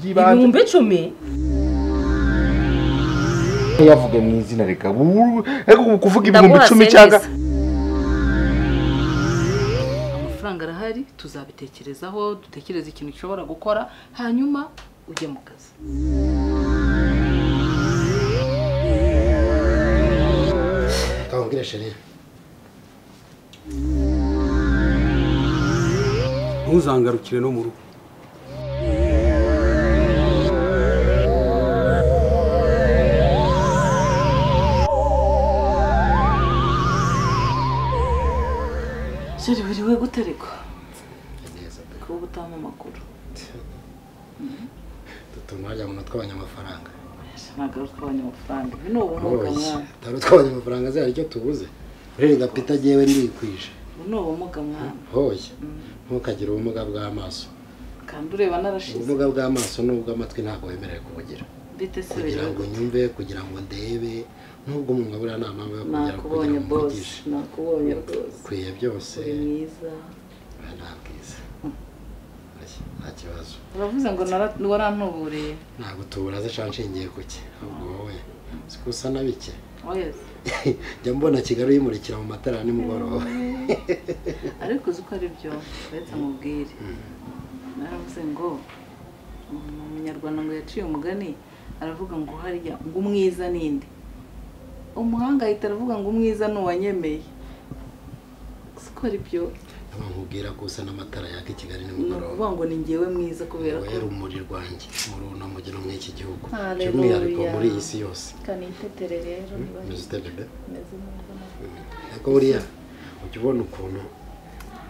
byibanje ibihumbi 10 yavuga mu izina reka kuvuga ibihumbi 10 cyangwa amafaranga arahari tuzabitekerezaho dutekereza ikintu gishobora gukora hanyuma ujye mu kazi kawumbwira sheri ntuzangarukire no mu rugo Sheri biriwe gutereka ko gutama amakuru tutumajya mu tw'abanyamafaranga ntabwo tw'abanyamafaranga bino ubumuga mwana taro tw'abanyamafaranga zari icyo tubuze rero gapita jewe ndikwije bino ubumuga mwana hoye ntukagire ubumuga bw'amaso kandi ureba narashize ubumuga bw'amaso n'ubwo amatwi ntabwo wemerewe kubugira bite se kugira ngo nyumve kugira ngo ndebe nubwo umuntu abura nama yo kugira nakubonye boss nakubonye rwose kwiye byose mwiza ntabwiza nta kibazo uravuze ngo warantuburiye ntabwo tuburaze canshingiye kuki ahubwo wowe sikusa na bike oyes jya mbona Kigali yimurikira mu matara nimugoroba ariko uzi ko ari byo uretse amubwire naravuze ngo umunyarwanda ngo yaciye umugani aravuga ngo harya ngo umwiza ninde umuhanga ahita aravuga ngo umwiza n'uwanyemeye siko ari byo nkubwira ko usa n'amatara yaka i Kigali nimugoroba nuvuga ngo ni njyewe mwiza kubera ko wera umuri rwanjye muri uno mugero mw'iki gihugu cy'umwihariko muri iyi si yose kanitetere rero meze bebe ariko buriya ujya ubona ukuntu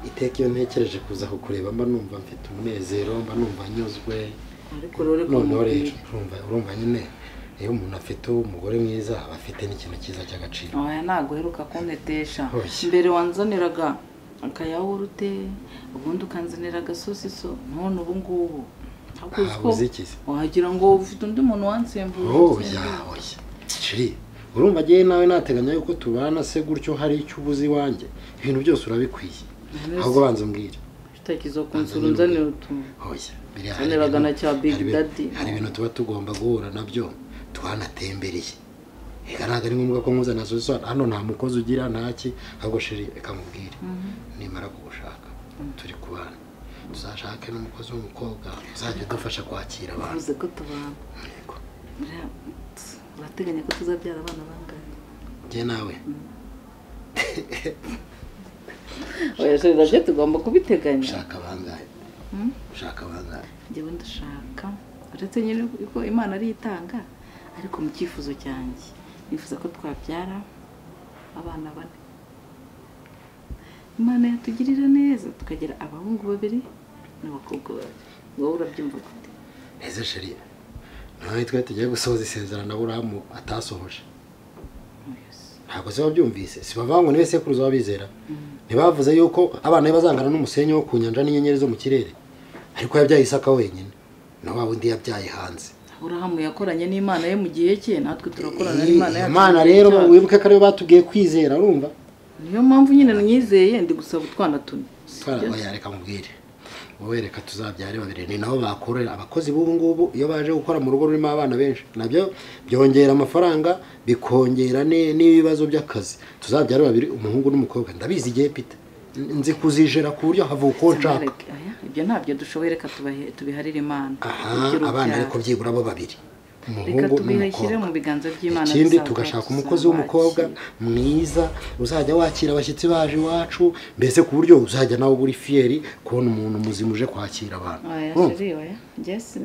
iteka iyo ntekereje kuza kukureba mba numva mfite umunezero mba numva nyuzwe ariko rero urumva nyine iyo umuntu afite umugore mwiza aba afite n'ikintu cyiza cy'agaciro oya ntabwo uheruka kuntetesha mbere wanzaniraga akayawurute ubundi ukanzanira agasosiso none ubu ngubu wagira ngo ufite undi muntu wansembuye oya shiri urumva agiye nawe nateganya yuko tubana se gutyo hari icyo ubuzi wanjye ibintu byose urabikwiye ahubwo banza umbwire utakizo kunsura unzanira utuntu oya zaniraga na cya big daddy hari ibintu tuba tugomba guhura nabyo twanatembereye ega ntabwo ari ngombwa ko nkuzana sosiso hano nta mukozi ugira ntaki ahubwo shiri reka mubwire nimara kugushaka turi kubana tuzashake n'umukozi w'umukobwa uzajya udufasha kwakira abantu uvuze ko tubana yego urateganya ko tuzabyara abana bangahe njye nawe oya shiri nabyo tugomba kubiteganya ushaka bangahe ushaka bangahe njyewe ndashaka uretse nyine ko Imana ari itanga ariko mu cyifuzo cyanjye nifuza ko twabyara abana 4 Imana yatugirira neza tukagira abahungu 2 n'abakobwa 2 wowe urabyumva gute ese sheri nawe twe tugiye gusoza isezerano Aburahamu atasohoje ntabwo se wabyumvise si bavango niwe sekuruza wabizera ntibavuze yuko abana bazangana n'umusenyi wo ku nyanja n'inyenyeri zo mu kirere ariko yabyaye Isaka wenyine na wa wundi yabyaye hanze Aburahamu yakoranye n'Imana ye mu gihe cye natwe turakorana n'Imana yacu Imana rero wibuke ko ariyo batubwiye kwizera urumva niyo mpamvu nyine nyizeye ndi gusaba utwana tuni oya reka mubwire wowe reka tuzabyare 2 ni naho bakorera abakozi b'ubu ngubu iyo baje gukora mu rugo rurimo abana benshi nabyo byongera amafaranga bikongera n'ibibazo by'akazi tuzabyare 2 umuhungu n'umukobwa ndabizi igihe pita nzi kuzijera ku buryo havuka uko nshaka ibyo ntabyo dushoboye reka tubiharire Imana abana ariko byibura bo 2 umuhungu n'umukobwa mu biganza by'Imana ikindi tugashaka umukozi w'umukobwa mwiza uzajya wakira abashyitsi baje iwacu mbese ku buryo uzajya nawe buri fieri kubona umuntu muzima uje kwakira abantu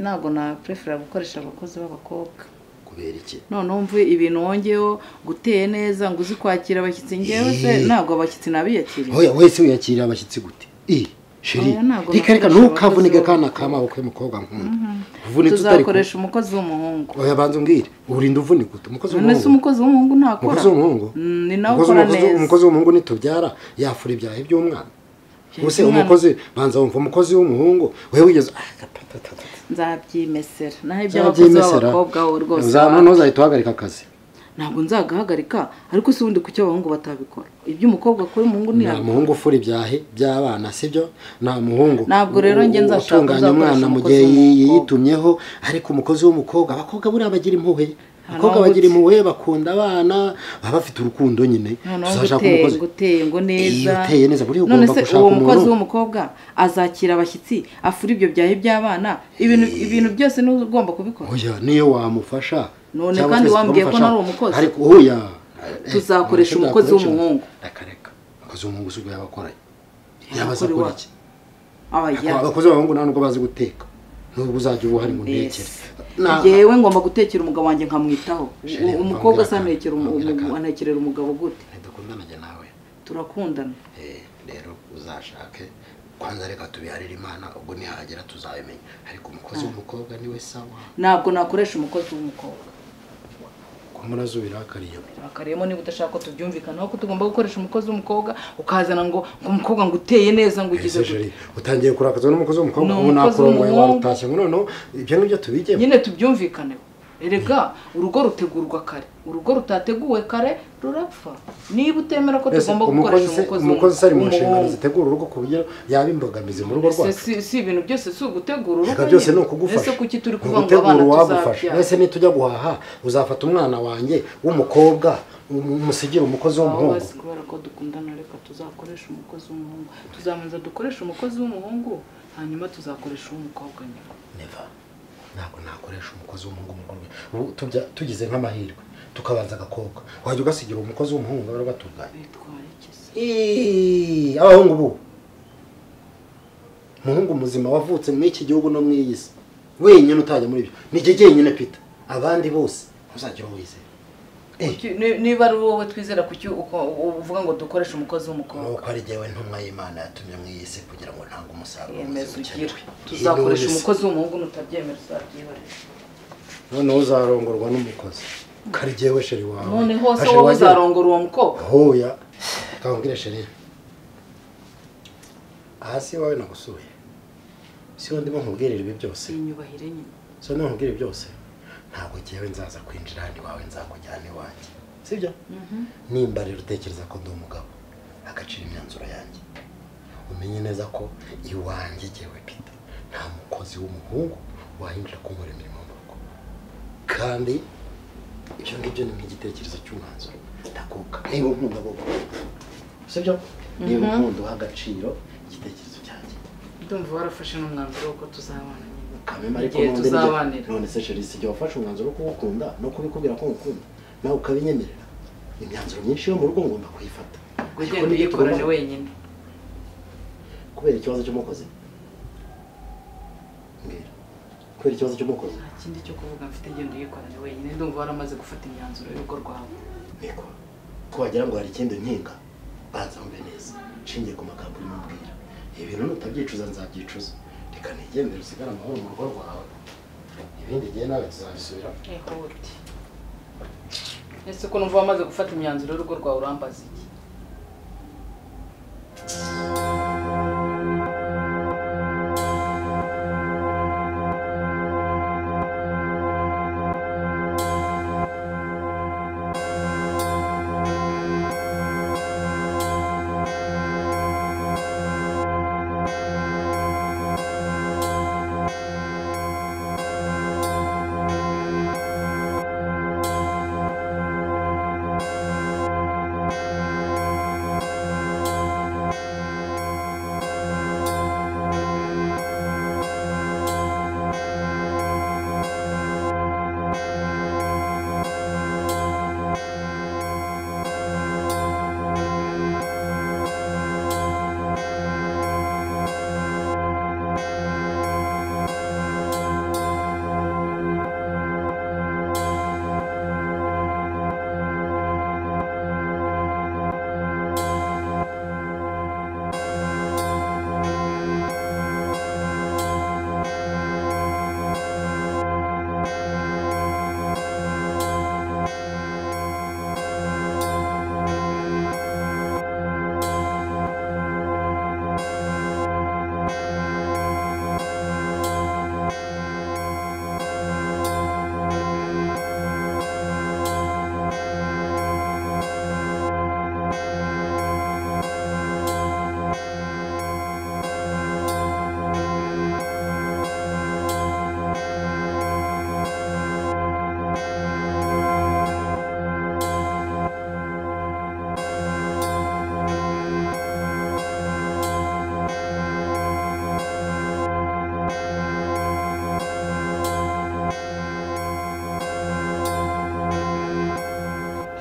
ntabwo na prefera gukoresha abakozi b'abakobwa kubera iki none umve ibintu wongeyeho guteye neza ngo uzi kwakira abashyitsi ngewe se ntabwo abashyitsi nabiyakiriye oya wese uyakira abashyitsi gute shiri reka ntukavunike kana kamaboko y'umukobwa nkunda uvunitse utari tuzakoresha umukozi w'umuhungu oya banza umbwire urinda uvunika ute umukozi w'umuhungu umukozi w'umuhungu ntakora umukozi w'umuhungu ni nawe ukora neza umukozi w'umuhungu nitubyara yafura ibyahe by'umwana Use umukozi banza wumva umukozi w'umuhungu wewe wigeze nzabyimesera naho ibyo abakozi b'abakobwa wo rwose uzana ntuzahita uhagarika akazi ntabwo nzagahagarika ariko si ubundi kuki abahungu batabikora ibyo umukobwa akora umuhungu nta muhungu ufura ibyahe by'abana sibyo nta muhungu ntabwo rero njye nzashaka utunganya umwana mu gihe yitumyeho ariko umukozi w'umukobwa abakobwa buriya bagira impuhwe abakobwa bagira impuhwe bakunda abana baba bafite urukundo nyine uzashaka umukozi guteye ngo neza uteye neza buriya none ugomba se gushaka uwo umuntu mukozi w'umukobwa azakira abashyitsi afura ibyo byahe by'abana ibintu byose ni ugomba kubikora oya niyo wamufasha none kandi wambwiye ko nari umukozi ariko oya tuzakoresha umukozi w'umuhungu reka umukozi w'umuhungu si ubwo yabakoranye yabaza kuri iki aba abakozi b'abahungu nta nubwo bazi guteka nubwo uzajya uba uhari ngo ntekere yewe ngomba gutekera umugabo wanjye nkamwitaho umukobwa asantekerera umugabo gute ntidukundana njye nawe turakundana rero uzashake kwanza reka tubiharire imana ubwo nihagera tuzabimenya ariko umukozi w'umukobwa niwe sawa ntabwo nakoresha umukozi w'umukobwa ko murazo birakariye akariyemo niba udashaka ko tubyumvikanaho ko tugomba gukoresha umukozi w'umukobwa ukazana ngo umukobwa ngo uteye neza ngo ugize gute utangiye kurakazwa n'umukozi w'umukobwa ubu nakurongoye warutashye ngo noneho ibyo ngibyo tubigemo nyine tubyumvikaneho erega urugo rutegurwa kare urugo rutateguwe kare rurapfa niba utemera ko tugomba gukoresha umukozi ari mu nshingano zitegura urugo ku buryo yaba imbogamizi mu rugo rwacu si ibintu byose si ugutegura urugo byose ni ukugufasha ese kuki turi kuvuga ngo abana tuzabya ese nitujya guhaha uzafata umwana wanjye w'umukobwa umusigire umukozi w'umuhungu kubera ko dukundana reka tuzakoresha umukozi w'umuhungu tuzamanza dukoresha umukozi w'umuhungu hanyuma tuzakoresha uw'umukobwa nyuma ntabwo nakoresha umukozi w'umuhungu mu rwego tugize nk'amahirwe tukabanza agakobwa wajya ugasigira umukozi w'umuhungu baba batunganye abahungu ubu umuhungu muzima wavutse muri iki gihugu no mu iyi si wenyine utajya muri ibyo ni jye jyenyine pita abandi bose ntuzagire uwo wizera niba ari wowe twizera kuki uvuga ngo dukoreshe umukozi w'umukobwa nuko ari jyewe ntumwa y'Imana yatumye mu iyi si kugira ngo ntange umusaruro tuzakoresha umukozi w'umuhungu nutabyemera uzabyihorera noneho uzarongorwa n'umukozi kari jyewe sheri wawe none hose wowe uzarongora uwo mukobwa hoya kambwire sheri hasi wawe nagusuye si wo ndimo nkubwirira ibi byose inyubahire nyine so ndimo nkubwira byose ntabwo jyewe nzaza kwinjira hano iwawe nzakujyana iwanjye sibyo nimba rero utekereza ko ndi umugabo agacira imyanzuro yanjye umenye neza ko iwanjye jyewe pita nta mukozi w'umuhungu wahinjira kunkora imirimo mu rugo kandi ibyo ngibyo ni nk'igitekerezo cy'umwanzuro ndakuka niba unkunda koko sibyo niba unkunda uha agaciro igitekerezo cyanjye ndumva warafashe n'umwanzuro wo ko tuzabana kamema ariko none se sheri si jya wafashe umwanzuro wo kuwukunda no kubikubwira ko ngukunda nawe ukabinyemerera imyanzuro myinshi yo mu rugo ngomba kuyifata ugenda uyikorane wenyine kubera ikibazo cy'umukozi mbwira kubera ikibazo cy'umukozi nta kindi cyo kuvuga mfite genda uyikorane wenyine ndumva waramaze gufata imyanzuro y'urugo rwawe niko ko wagira ngo hari ikindi nkinga banza mbe neza nshingiye ku magambo urimo mbwira ibintu nutabyicuza nzabyicuza reka nigendere usigare amahoro mu rugo rwawe ibindi gihe nawe tuzabisubira ihute ese ko numva wamaze gufata imyanzuro y'urugo rwawe urambaza iki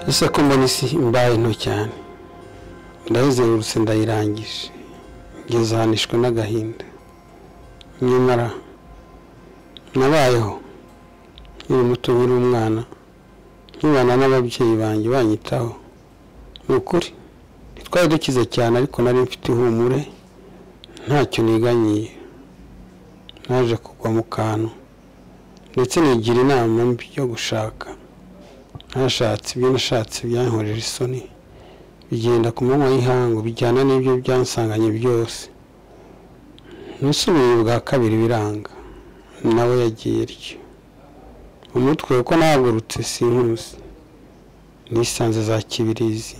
ese ko mbona isi imbaye nto cyane ndayizengurutse ndayirangije ngeze ahanishwe n'agahinda nyamara nabayeho nkiri muto nkiri umwana nkibana n'ababyeyi banjye banyitaho ni ukuri twari dukize cyane ariko nari mfite ihumure ntacyo niganyiye naje kugwa mu kantu ndetse nigira inama mbi yo gushaka nashatse ibyo nashatse byankoreje isoni bigenda ku manywa y'ihangu bijyana n'ibyo byansanganye byose nisubiye bwa kabiri biranga nawe yagiye ryo umutwe uko nahagurutse sinkuzi nisanze za Kibirizi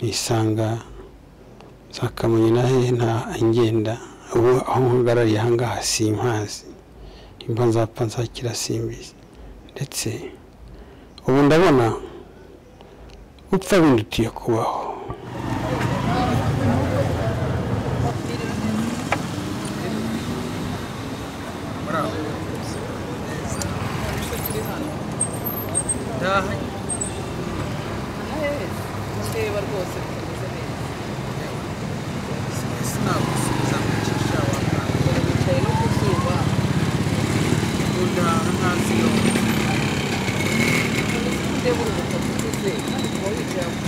nisanga za Kamonyi na hehe nta ngenda ubu aho nhagarariye ahangaha simpazi imba nzapfa nzakira simbizi ndetse ubu ndabona upfa bindutiye kubaho reba rwose tumeze neza sinagusubiza mu cyisha wa wicaye no ku zuba ndaha ntazi yo ndeba urubuga tukuze kandi kuba wicaye aho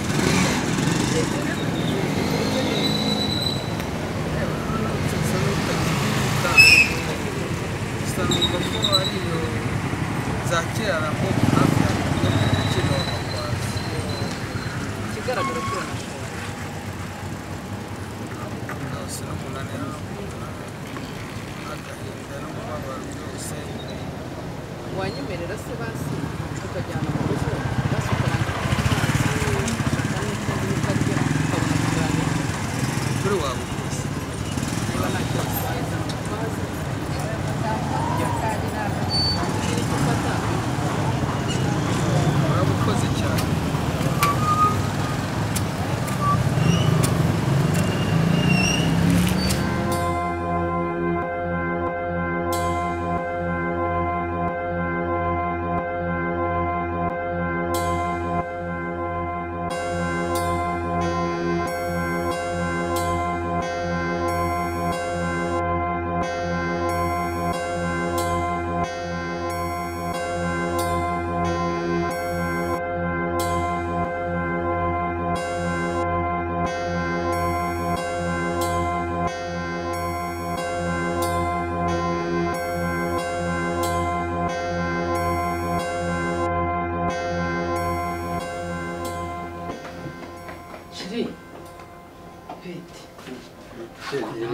usanga ko ariyo za kera ko hafi ya kino bakwazi ikigaragara cyo ndose no munanira agahinda n'umubabaro byose wanyemerera se basi tukajyana mu rugo basi ukarangira amazi ushaka n'ikindi ukarya ukabona kuganira kuri waba ukoze niba nta kibazo wahita amazi yakari nawe iri gufata uraba ukoze cyane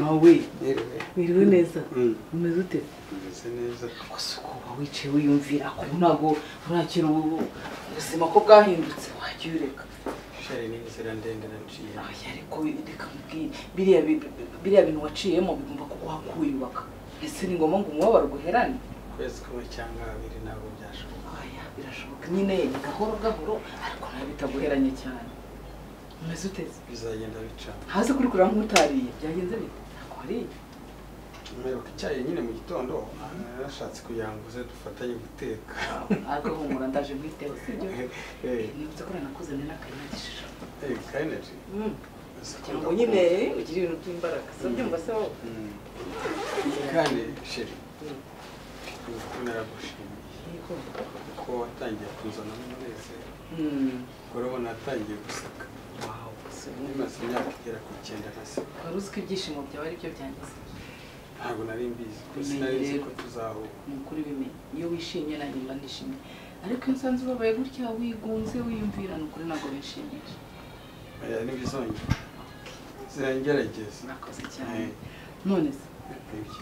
nawe wiriwe neza umeze ute umeze neza gusa kuba wicaye wiyumvira ko ntabwo urakira ubuzima ko bwahindutse wajya ureka shari ni inzira ndende naciye ariko reka mbwira biriya bintu waciyemo bigomba kuguha kwiyubaka ese ni ngombwa ngo umubabaro guherane kwezi kumwe cyangwa abiri ntabwo byashoboka birashoboka nyine ni gahoro gahoro ariko nawe bitaguheranye cyane umeze uteze bizagenda bica hasi kuri kureba nk'utariye byagenze bite ntabwo wariye mperuka icyayi nyine mu gitondo narashatse kugira ngo uze dufatanye guteka ariko humura ndaje mwiteho sibyo nibutse ko nakuzanye n'akanyagishije kayineji kugira ngo nyine ugire ibintu by'imbaraga si byumva se wowe kandi sheri naragushimiye kuko watangiye kuzana n'umunezero urabona watangiye guseka nimaze imyaka igera ku 9 na se wari uzi ko ibyishimo byawe ari byo byangize ntabwo nari mbizi sinari nzi ko tuzahura ni ukuri bimenye iyo wishimye nanjye mba nishimye ariko iyo nsanze ubabaye gutya wigunze wiyumvira ni ukuri ntabwo bishimisha ntibizongera zirangerageza nakoze cyane none se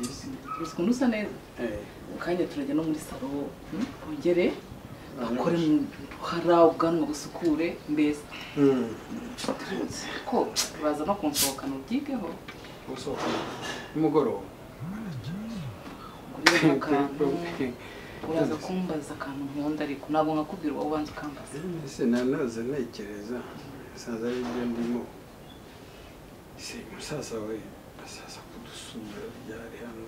uzi ukuntu usa neza kanya turajya no muri salo wongere bakore hara ubwanwa busukure mbese ko baza no kunsohokana ubyigeho gusohokana nimugoroba uraza kumbaza akantu nkunda ariko ntabwo nkakubwira uwo ubanza ukambaza ese nanoze ntekereza saza ari byo ndimo se musaza we asaza kudusura byari hano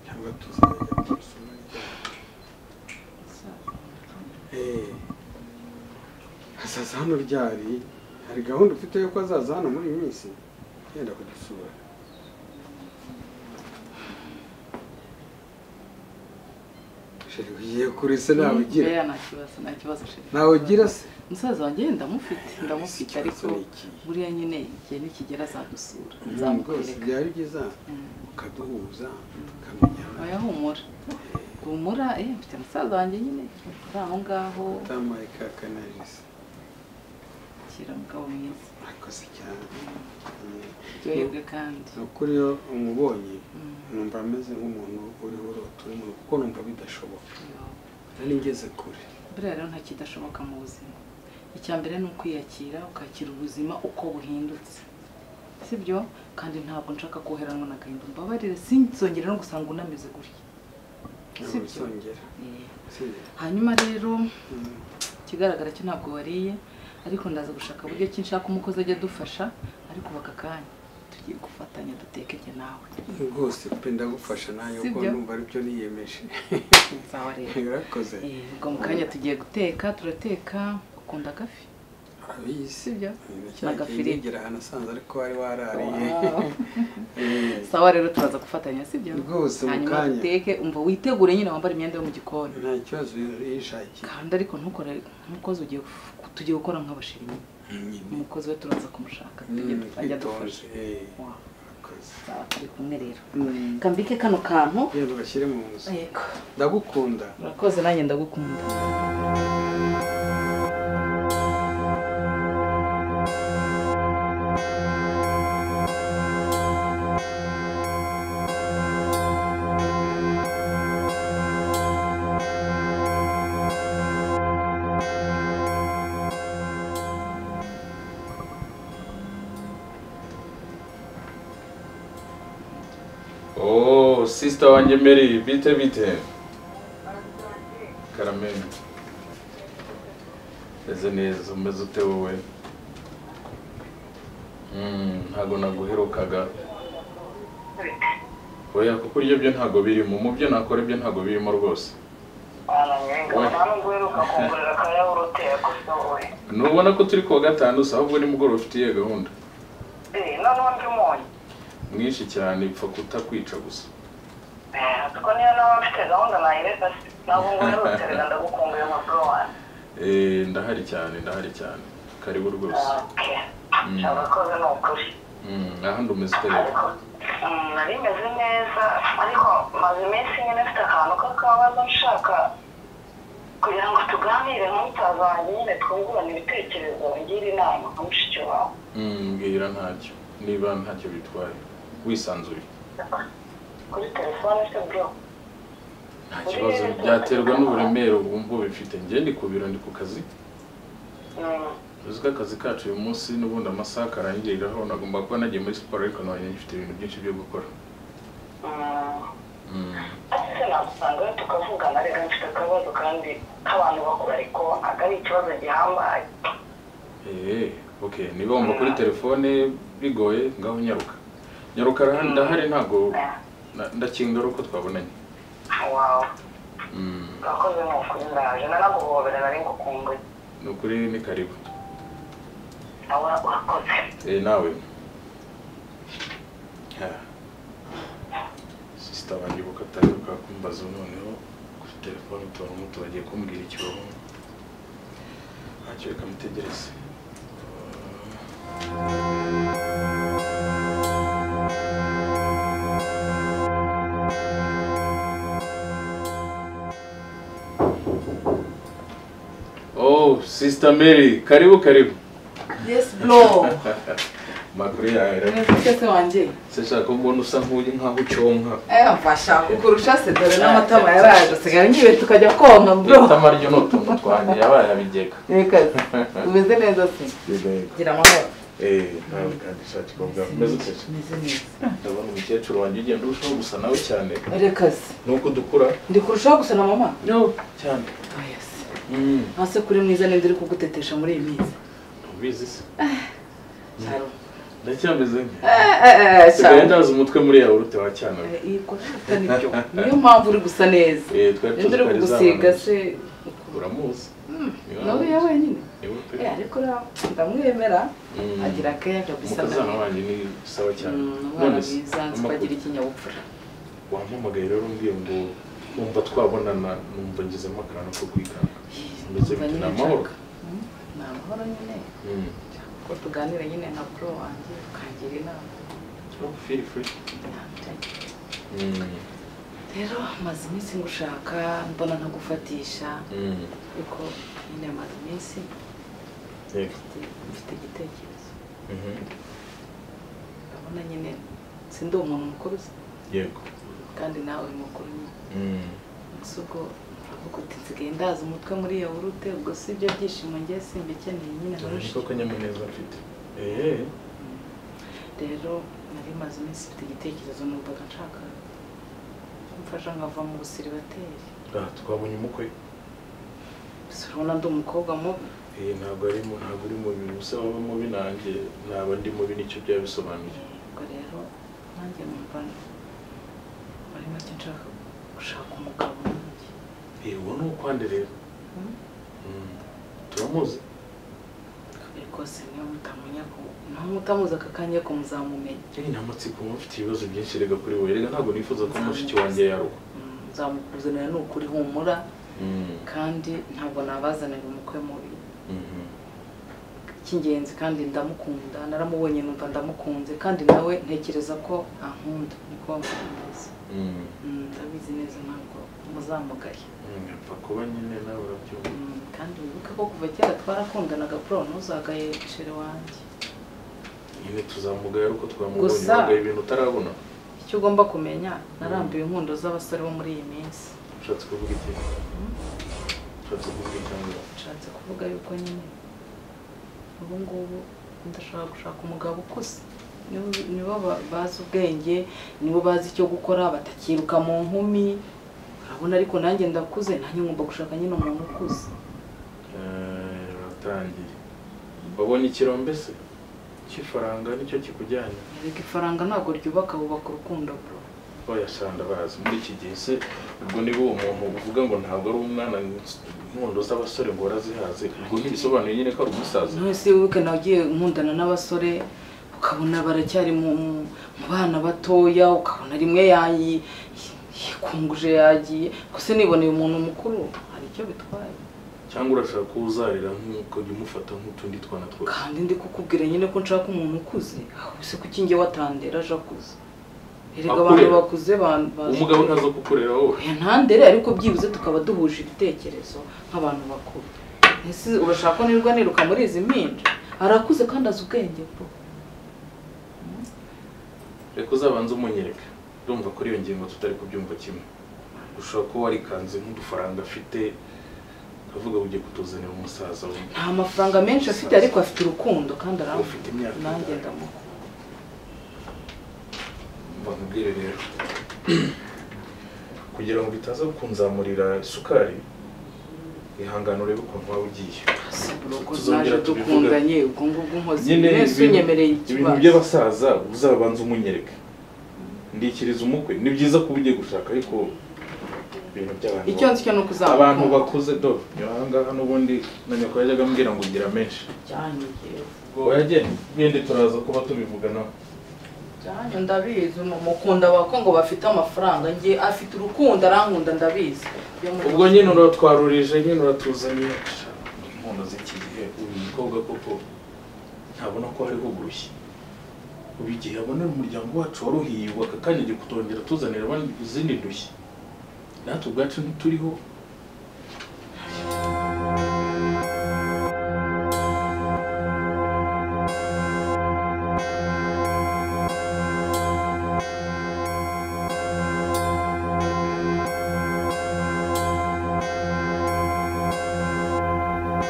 cyangwa tuzajya kudusura azaza hano ryari hari gahunda ufite yuko azaza hano muri iyi minsi yenda kudusura sheri ugiye kuri se nawe ugira nta kibazo sheri nawe ugira se musaza wanjye ndamufite ariko buriya nyine igihe nikigera azadusura rwose byari byiza ukaduhuza tukamenyana oya humura mfite musaza wanjye nyine uri aho ngaho utamaye ka kanarisi kira mugabo mwiza akoze cyane ryoherwe kandi ukuri iyo umubonye numva ameze nk'umuntu uriho urota urimo kuko numva bidashoboka nari ngeze kure buriya rero nta kidashoboka mu buzima icya mbere ni ukwiyakira ukakira ubuzima uko buhindutse sibyo kandi ntabwo nshaka koheranwa n'agahinda mbabarire sinzongere no gusanga unameze gutya sibyo hanyuma rero kigaragara cyo ntabwo wariye ariko ndaza gushaka buryo ki nshaka umukozi ajya adufasha ariko baka kanya tugiye gufatanya duteke nawe rwose pe ndagufasha nayo ko numva ari byo niyemeje sawa rero urakoze ubwo mu kanya tugiye guteka turateka ukunda agafi abizi sibyo n'agafirigera hano sanze ariko wari warariye sawa rero turaza gufatanya sibyo rwose mu kanya duteke umva witegure nyine wambara imyenda yo mu gikoni nta kibazo yishakiye kandi ariko ntukore nk'umukozi tugiye gukora nk'abashiri umukozi we turaza kumushaka ajya dufasha turi kumwe rero kambike kano kantu yego gashyire mu nzu ndagukunda urakoze nanjye ndagukunda Sister wanjye Mary bite Karameni eze neza umeze ute wowe ntago naguherukaga oya kuko uryo byo ntago birimo mu byo nakora ibyo ntago birimo rwose nubona ko turi kuwa gatanu ahubwo ni mugoroba ufitiye gahunda mwinshi cyane ipfa kutakwica gusa kuko niyo nawe mfite gahunda nayireka ntabwo nguherutse ndagukumbuye nka bro wanjye ndahari cyane karibu rwose abakozi ni ukuri ahandi umeze ute rero nari meze neza ariko maze iminsi nyine mfite akantu k'akabazo nshaka kugira ngo tuganire nk'umusaza wanjye nyine twungurane ibitekerezo ngire inama nka mushiki wawe mbwira ntacyo niba ntacyo bitwaye wisanzuye kuri telefone se bro nta kibazo byaterwa n'uburemere wumva ubifite njye ndi ku biro ndi ku kazi uzi ko akazi kacu uyu munsi n'ubundi amasaha karangiriraho nagomba kuba nagiye muri siporo ariko nabonye ngifite ibintu byinshi byo gukora ese nagusanga tukavugana reka mfite akabazo kandi k'abantu bakuru ariko ntabwo ari ikibazo gihambaye okay niba wumva kuri telefone bigoye ngaho nyaruka ndahari ntago ndakinga uko twabonanye wow urakoze ni ukuri ndaje nanaguhobera nari ngukumbuye ni ukuri ni karibu nawe urakoze nawe sister wanjye ukataruka kumbaza noneho kuri telefone utuntu muto bagiye kumbwira ikibazo ntacyo reka mutegereze Sister Mary, karibu. Yes, bro. Makuru yawe. Nese wanje. Sesha ko mbona usa nk'uri nkaho cyonka. Mfasha kukurusha se dore n'amatama yaraje sigara ngiye tukajya konka bro. Amatama ryo n'utuntu twanye yabaye abigeka. Reka. Umeze neza se. Gira amahoro. Nawe kandi shati kobwa. Meze neza. Ndabona umukecuru wanjye ugenda urushaho gusa nawe cyane. Reka se. Nuko dukura. Ndi kurushaho gusa na mama? No, cyane. Yes. Hase kuri mwiza ninde uri kugutetesha muri iyi minsi? Ubizi se. Cyaro. Ndacyameze nke. Sigaye ndaza umutwe muri ya urute wa cyane. Iko nibyo. Niyo mpamvu uri gusa neza. Twari turi kugusiga se uramuzi. Nawe ya wenyine. ariko ndamwemera agira akaya kabisa umukazana wanjye ni sawa cyane none bizanze kwagira ikinyabupfura wampamagaye rero umbwiye ngo numva twabonana numva ngizemo akantu ko kwikanga ndetse bifite n'amahoro ni amahoro nyine ko tuganira nyine nka bro wanjye ukangira inama feel free rero maze iminsi ngushaka mbona ntagufatisha ariko nyine maze iminsi mfite igitekerezo ndabona nyine sindi umuntu mukuru yego kandi nawe uri mukuru nyine gusa ubwo uravuga uti nsigaye ndaza umutwe muri yawurute ubwo si ibyo byishimo ngiye simbikeneye nyine niko kanyamuneza mfite rero nari maze iminsi mfite igitekerezo numvaga nshaka kumfasha nkava mu busiribateri twabonye umukwe urabona ndi umukobwa mubi ntabwo uri mubi gusa waba mubi nanjye naba ndi mubi nicyo byaba bisobanuye ubwo rero nanjye numva muri make nshaka gushaka umugabo nanjye uwo ni ukwande rero turamuzi kabiri kose niyo mutamenya ko naho mutamuzi aka kanya ko muzamumenya nta matsiko mufite ibibazo byinshi rega kuri we rega ntabwo nifuza ko mushiki wanjye yaruka nzamukuzanira ni ukuri humura kandi ntabwo nabazanira umukwe mubi cy'ingenzi kandi ndamukunda naramubonye numva ndamukunze kandi nawe ntekereza ko ankunda niko mbizi ndabizi neza ntabwo muzamugaye mpfa kuba nyine nawe urabyumva kandi wibuke ko kuva kera twarakundanaga pro ntuzagaye shere wanjye nyine tuzamugaye ariko twamubonye wagaye ibintu utarabona icyo ugomba kumenya narambiwe inkundo z'abasore bo muri iyi minsi ushatse kuvuga iki nshatse kuvuga yuko nyine ubu ngubu ndashaka gushaka umugabo ukuze nibo bazi ubwenge nibo bazi icyo gukora batakiruka mu nkumi urabona ariko nanjye ndakuze nanjye ngomba gushaka nyine umuntu ukuze uratangiye wabonye ikirombe se cy'ifaranga nicyo kikujyanye reka ifaranga ntabwo ryubaka hubaka urukundo bro oya shanda bazi muri iki gihe se ubwo niba uwo muntu uvuga ngo ntabwo ari umwana inkundo z'abasore ngo warazihaze ubwo ntibisobanuye nyine ko ari umusaza ntese wibuke nagiye nkundana n'abasore ukabona baracyari mu bana batoya ukabona rimwe yikunguje yagiye gusa niboneye umuntu mukuru hari icyo bitwaye cyangwa urashaka ko uzarira nk'ukajya umufata nk'utundi twana twose kandi ndi kukubwira nyine ko nshaka umuntu ukuze ese kuki njye watandera aje akuze erega abantu bakuze umugabo ntazo kukurera wowe ntandere ariko byibuze tukaba duhuje ibitekerezo nk'abantu bakuru ese urashaka ko nirwa niruka muri izi mpinja arakuze kandi azi ubwenge bwo reka uzabanze umunyereka ndumva kuri iyo ngingo tutari kubyumva kimwe ushobora kuba warikanze nk'udufaranga afite avuga ugiye kutuzanira umusaza we nta mafaranga menshi afite ariko afite urukundo kandi ufite imyaka nanjye ndamukunda mbabwire rero kugira ngo bitaza kunzamurira isukari ihangana urebe ukuntu waba ugiye tuzongera dukundanye ubwo ngubwo nkoze mwese unyemereye ikibazo ibintu by'abasaza uzabanza umunyereka ndikiriza umukwe ni byiza kuba ugiye gushaka ariko ibintu by'abantu icyo nzi cyo no kuzamuka abantu bakuze do yohanga n'ubundi na nyoko yajyaga ambwira ngo ngira menshi cyane oya gende turaza kuba tubivuganaho cyane ndabizi mukunda bako ngo bafite amafaranga ngiye afite urukundo arankunda ndabizi ubwo nyine uratwarurije nyine uratuzanye inkondo z'ikigihe uyu mukobwa koko ntabona ko hariho gushya ubu igihe abonera umuryango wacu waruhiye aka kanya agiye kutongera tuzanira abandi izindi ndushya natwe ubwacu ntituriho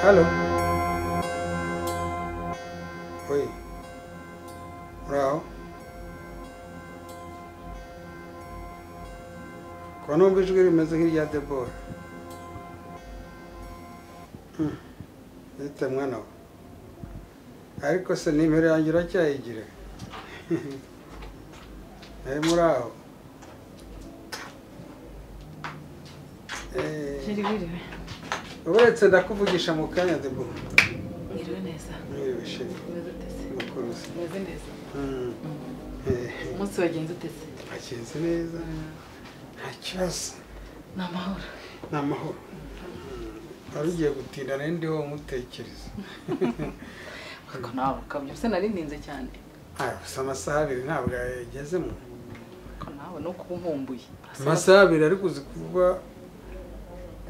Halo. Oui. Bravo. Ko numva ijwi rimeze nk'irya Debora. Ite mwana we. Ariko se nimero yanjye uracyayigire. Muraho. Jiri biriwe. Uretse ndakuvugisha mu kanya Debora. mwibishe umeze utese mukuruzi umeze neza umunsi wagenze utese wagenze neza nta kibazo ni amahoro ni amahoro wari ugiye gutinda nari ndiho umutekereza ariko nawe ukabyose nari ntinze cyane gusa amasaha abiri ntabwo yagezemo ariko nawe ni ukuba nkumbuye amasaha abiri ariko uzi kuvuga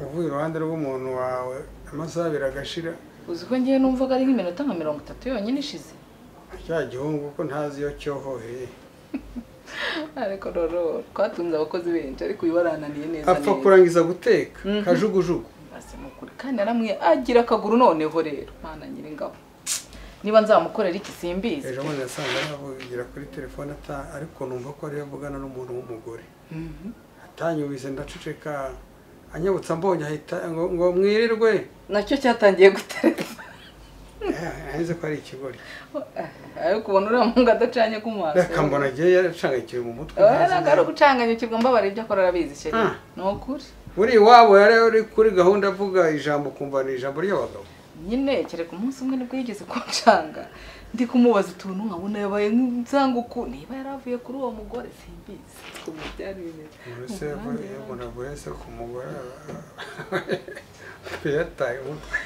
uvuye iruhande rw'umuntu wawe amasaha abiri agashira uzi ko ngiye numvaga ari nk'iminota nka 30 yonyine ishize cya gihungu ko ntazi iyo cyohoheye ariko rero twatunze abakozi benshi ariko uyu warananiye neza apfa kurangiza guteka kajugujugu basi mukuri kandi aramwe agira akaguru noneho rero mana nyiringabo niba nzamukorera iki simbizi ejo bundi nasanga yavugira kuri telefone ariko numva ko ari avugana n'umuntu w'umugore atanyubise ndaceceka anyabutsa mbonye ahita ngo mwirirwe nacyo cyatangiye gutereka aheze ko ari ikigori ariko ubona uriya mungu adacanye ku maso reka mbona agiye yacangakiwe mu mutwe ntabwo ari ugucanganyukirwa mbabara ibyo akora arabizi sheri ni ukuri buri iwabo yari uri kuri gahunda avuga ijambo kumva ni ijambo ry'abagabo nyine kereka umunsi umwe nibwo yigeze kuncanga ndi kumubaza utuntu nkabona yabaye nk'inzanguku niba yaravuye kuri uwo mugore simbizi ukuntu byari bimeze mbese umuntu avuye se ku mugore yataye umutwe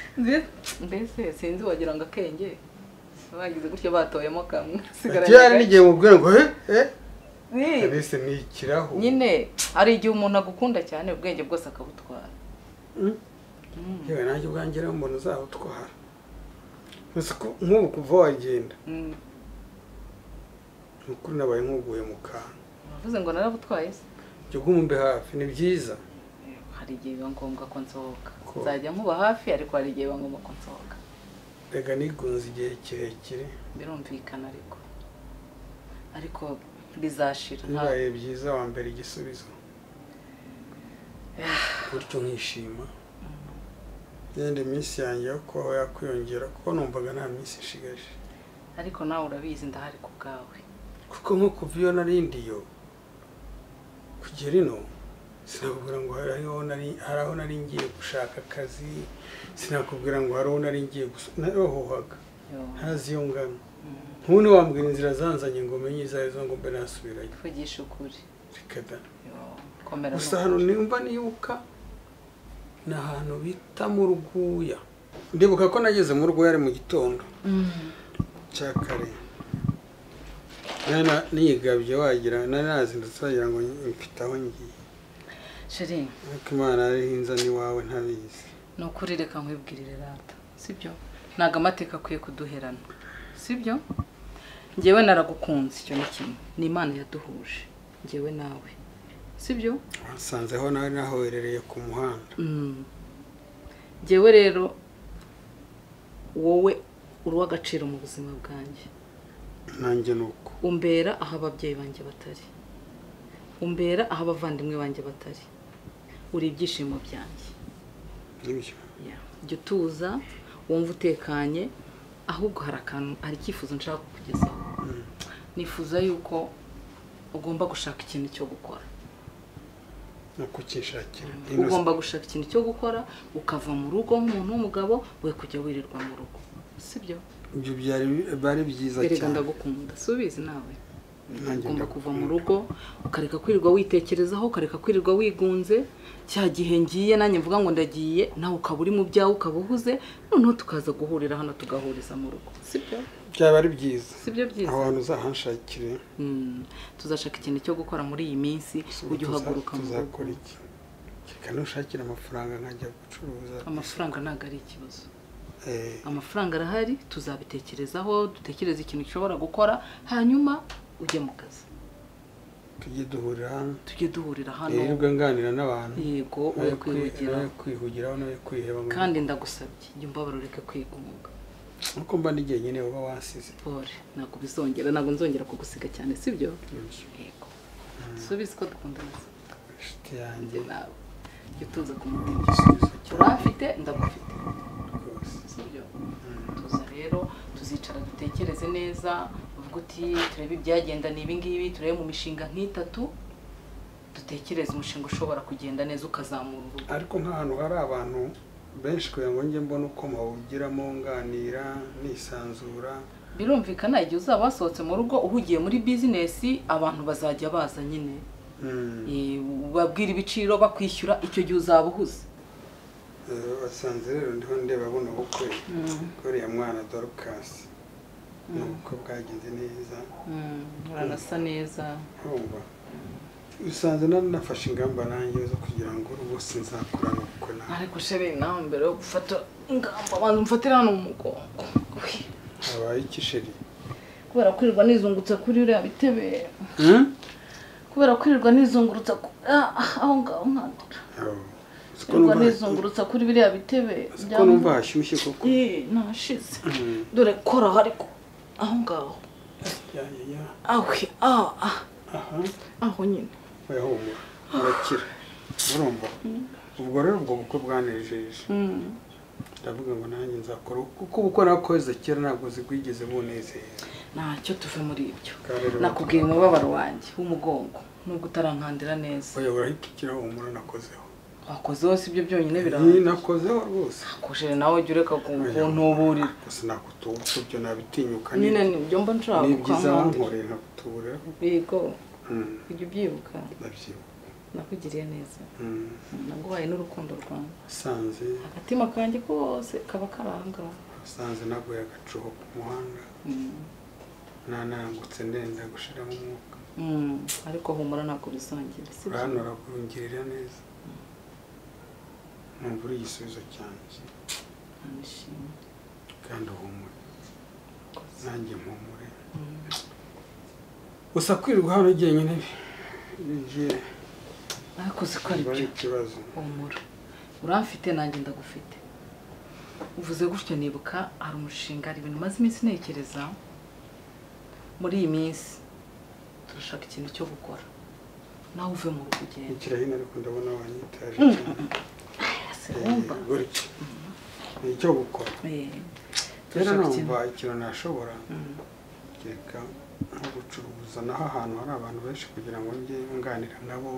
mbese sinzi wagira ngo akenge bagize gutyo batoyemo kamwe cyari n'igihe mubwira ngo mbese ni ikirahu nyine hari igihe umuntu agukunda cyane ubwenge bwose akabutwara yewe nanjye ubwanjye rero umuntu uzabutwara nk'ubu kuva wagenda ukuri nabaye nk'uguye mu kantu uravuze ngo narabutwaye se jya ugumbe hafi ni byiza hari igihe biba ngombwa ko nsohoka nzajya nkuba hafi ariko hari igihe biba ngombwa ko nsohoka rega nigunze igihe kirekire birumvikana ariko bizashira bibaye byiza wa mbere igisubizo gutyo nkishima yenda iminsi yanjye yo kubaho yakwiyongera kuko numvaga nta minsi ishigaje ariko nawe urabizi ndahari ku bwawe kuko nko kuva iyo narindiyo kugera ino sinakubwira ngo hari aho nari ngiye gushaka akazi sinakubwira ngo hari aho nari ngiye narohohaga ntazi iyo ngano ntundi wambwira inzira zanzanye ngo menye izo arizo ngo mbe nasubirayo vugisha ukuri reka da komera gusa hano nimba nibuka ni ahantu bita mu Rwuya ndibuka ko nageze mu Rwuya ari mu gitondo cya kare niyigabye wagira nazindutse wagira ngo mfite aho ngiye sheri ariko imana yarihinza n'iwawe ntabizi ni ukuri reka nkwibwirire rata sibyo ntabwo amateka akwiye kuduherana sibyo njyewe naragukunze icyo ni kimwe ni imana yaduhuje njyewe nawe sibyo wasanzeho nawe nahoherereye ku muhanda njyewe rero wowe uri uw'agaciro mu buzima bwanjye nanjye ni uko umbera aho ababyeyi banjye batari umbera aho abavandimwe banjye batari uri ibyishimo byanjye jya utuza wumva utekanye ahubwo hari icyifuzo nshaka kukugezaho nifuza yuko ugomba gushaka ikintu cyo gukora ugomba gushaka ikintu cyo gukora ukava mu rugo nk'umuntu w'umugabo we kujya wirirwa mu rugo sibyo ibyo bari byiza cyane erega ndagukunda subizi nawe ugomba kuva mu rugo ukareka kwirirwa witekerezaho ukareka kwirirwa wigunze cya gihe ngiye nanjye mvuga ngo ndagiye nawe ukaba uri mu byawe ukaba uhuze noneho tukaza guhurira hano tugahuriza mu rugo sibyo byaba ari byiza sibyo byiza aho hantu uzahanshakire tuzashaka ikintu cyo gukora muri iyi minsi ujye uhaguruka mu rugo tuzakora iki reka nushakira amafaranga nkajya gucuruza amafaranga ntabwo ari ikibazo amafaranga arahari tuzabitekerezaho dutekereze ikintu ushobora gukora hanyuma ujye mu kazi tujye duhurira hano rero nganira n'abantu yego we kwihugiraho nawe kwiheba kandi ndagusabye jya umbabara ureke kwigunga uko mba n'igihe nyine uba wasize pole ntabwo nzongera kugusiga cyane sibyo yego subize ko dukundana inshuti yanjye nawe jya utuza ku mutima urafite ndagufite sibyo tuza rero tuzicara dutekereze neza uvuga uti turebe ibyagenda ni ibingibi turebe mu mishinga nk'itatu dutekereze umushinga ushobora kugenda neza ukazamura urugo ariko nk'ahantu hari abantu benshi kugira ngo njye mbone uko mawugiramo nganira nisanzura. birumvikana igihe uzaba wasohotse mu rugo uhugiye muri bizinesi abantu bazajya baza nyine babwira ibiciro bakwishyura icyo gihe uzaba uhuze. Wasanze rero ndiho ndeba buno bukwe koriya mwana Dorcas n'ubukwe bwagenze neza uranasa neza urumva usanze nafashe ingamba nanjye zo kugira ngo rwose nzakurana ubukwe nawe. ariko sheri nawe mbere yo gufata ingamba banza umfatira hano mu mugongo. Habaye iki sheri? kubera kwirirwa nizungutse kuri uriya bitebe kubera kwirirwa nizungurutsa aho ngaho nkandura kwirirwa nizungurutsa kuri biriya bitebe ko numva hashyushye koko. nashize dore kora ariko aho ngaho aho nyine humura urakira urumva. ubwo rero ubwo bukwe bwanejeje ndavuga ngo nanjye nzakora kuko ubukwe nakoze kera ntabwo zigwigeze bunezeza. ntacyo tuve muri ibyo nakubwiye umubabaro wanjye w'umugongo nubwo utarankandira neza. oya urahita humura nakozeho. wakozeho si ibyo byonyine birahari. nakozeho rwose. akujere nawe jya ureka kuntuburira. gusa nakutuburira ibyo nabitinyuka nyine nibyo mba nshaka ni byiza wankoreye nkakutuburira. yego ujya ubyibuka. ndabyibuka. nakugiriye neza naguhaye n'urukundo rwanjye. sanze agatima kanjye kose kaba karanga. sanze naguye agacuho ku muhanda nanangutse ndenda gushiramo umwuka. ariko humura ntabwo bisangira sibyo. hano uragurungirira neza numva uri igisubizo cyanjye kandi uhumure nanjye mpumure. gusa kwirirwa hano jyenyine binjiye ariko siko ari byo ikibazo. humura uramfite nanjye ndagufite. uvuze gutyo nibuka hari umushinga hari ibintu maze iminsi ntekereza. muri iyi minsi turashaka ikintu cyo gukora nawe uve mu rugo ugenda. ikira hino ariko ndabona wanyitaje wumva gutya ni icyo gukora. rero numva ikintu nashobora kereka nko gucuruza naho ahantu hari abantu benshi kugira ngo njye nganira nabo.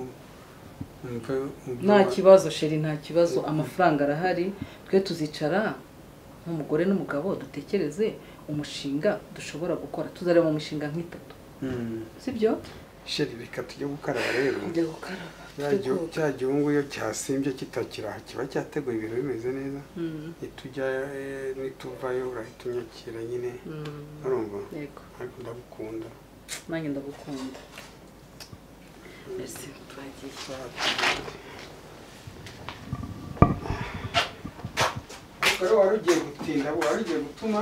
nta kibazo sheri nta kibazo amafaranga arahari. twe tuzicara nk'umugore n'umugabo dutekereze umushinga dushobora gukora. tuzareba mu mishinga nk'itatu sibyo sheri reka tujye gukaraba rero. tujye gukaraba cya gihungu iyo cyasimbye kitakiraha kiba cyateguye ibintu bimeze neza. nituvayo urahita unyakira nyine urumva. ariko ndagukunda nanjye ndagukunda. merci turagiye. rero wari ugiye gutinda wari ugiye gutuma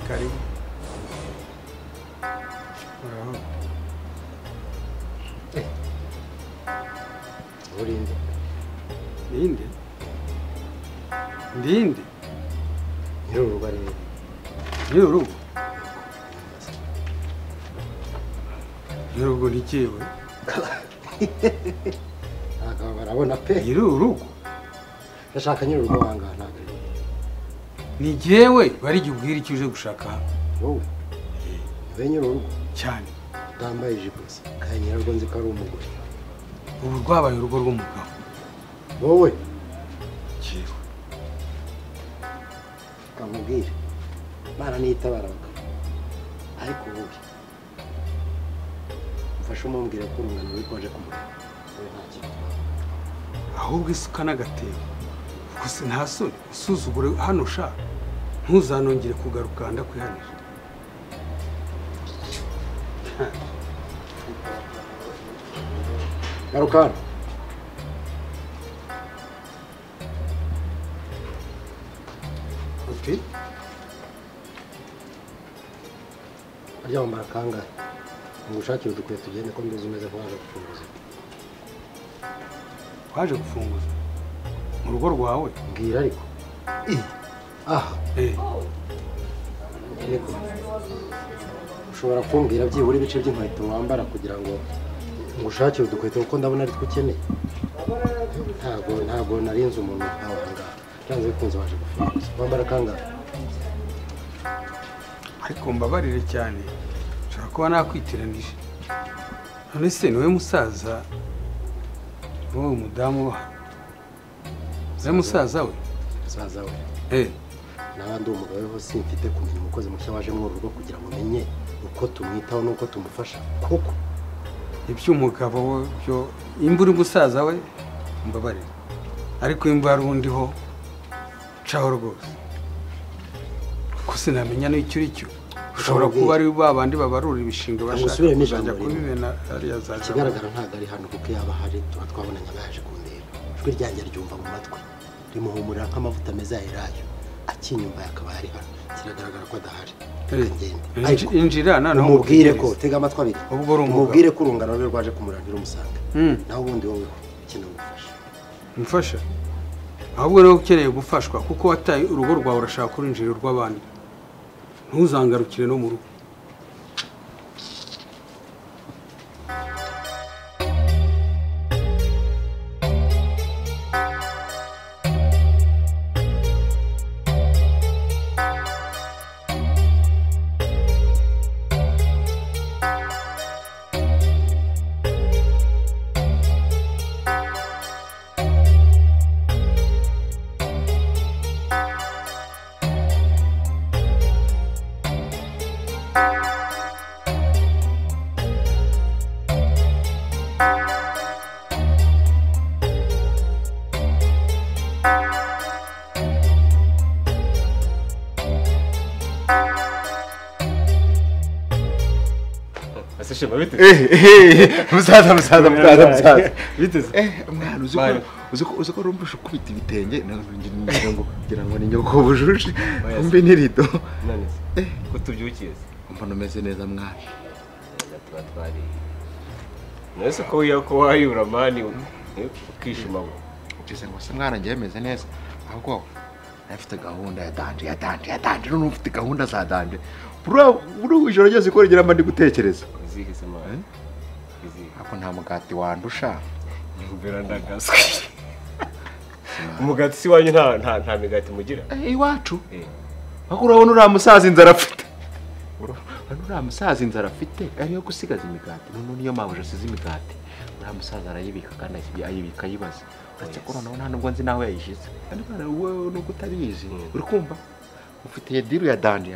karibu. urinde ninde ndinde nyir'urugo rero nyir'urugo nyir'urugo ni cyewe ntabwo barabona pe. nyir'urugo ndashaka nyir'urugo wangaha ntabwo ari ni jyewe bari igihe ubwira icyo uje gushaka. wowe ube nyir'urugo cyane utambaye ijipo gusa kandi nyir'urugo nzi ko ari umugore. ubu rwabaye urugo rw'umugabo. wowe jyewe kamubwire Imana niyitabara abagabo ariko wowe mfashe umumbwire ko urungano rwikoje kumureba wowe nta kintu. ahubwo isuka n'agatebo gusa nta soni usuzugure hano sha ntuzanongere kugaruka ndakwihanira. garukana uti arya wambara kangahe ngo ushakire udukwiye tugende ko nduzi umeze nk'uwaje gufunguza. waje gufunguza mu rugo rwawe? mbwira ariko aha niko ushobora kumbwira byibura ibice by'inkweto wambara kugira ngo ngushakire udukweto kuko ndabona ari two ukeneye. Ntabwo narinze umuntu nkawe ahangaha. Byanze bikunze waje gufunga gusa. Wambara kangahe? ariko mbabarire cyane nshobora kuba nakwitiranije. none se niwe musaza wowe umudamu wa we musaza we? Musaza we n'abandi umugabo we hose mfite kumenya umukozi mushya waje mu rugo kugira ngo menye uko tumwitaho n'uko tumufasha koko. iby'umugabo we byo imba uri musaza we mbabarire, ariko imba hari undi ho caho rwose kuko sinamenya n'icyo uri cyo. ushobora kuba ari babandi babarura ibishinga bashaka kuzajya kubibena hariya za ikigaragara ntabwo ari hano kuko yaba hari tuba twabonanye abaje kundeba. Ijwi ryanjye ryumva mu matwi rimuhumurira nk'amavuta meza ya elayo. Akinyumva yakaba ari hano, kiragaragara ko adahari. injira noneho umubwire ko tega amatwi abiri, ubwo uri umubwire ko urungano rwe rwaje kumurangira umusanga. Naho ubundi wowe ukeneye gufasha mfasha, ahubwo rero ukeneye gufashwa kuko wataye urugo rwawe urashaka kurinjira urw'abandi. ntuzangarukire no mu rugo. musaza uzi ko rumbusha ukubita ibitenge ngira ngo ni nyoko bujuje umbe n'irido. ko tubyukiye mbona umeze neza mwana. tuba twari nese ko wayura mani ukishima ngo ukize ngo se mwana ngiye meze neza, ahubwo afite gahunda ya danje none ufite gahunda za danje buru ijoro ryose ko rigira mba ndi gutekereza. izihise mani ako nta mugati wandusha mbera ndagaswe. umugati si wanyu nta migati mugira iwacu. ako urabona uriya musaza inzara afite, uriya musaza inzara afite ariyo gusigaza imigati. none niyo mpamvu asize imigati. uriya musaza arayibika kandi ayibika yibaza uretse ko noneho nta nubwo nzi naho yayishize. kandi bana wowe nubwo utabizi uri kumva ufitiye diru ya danje.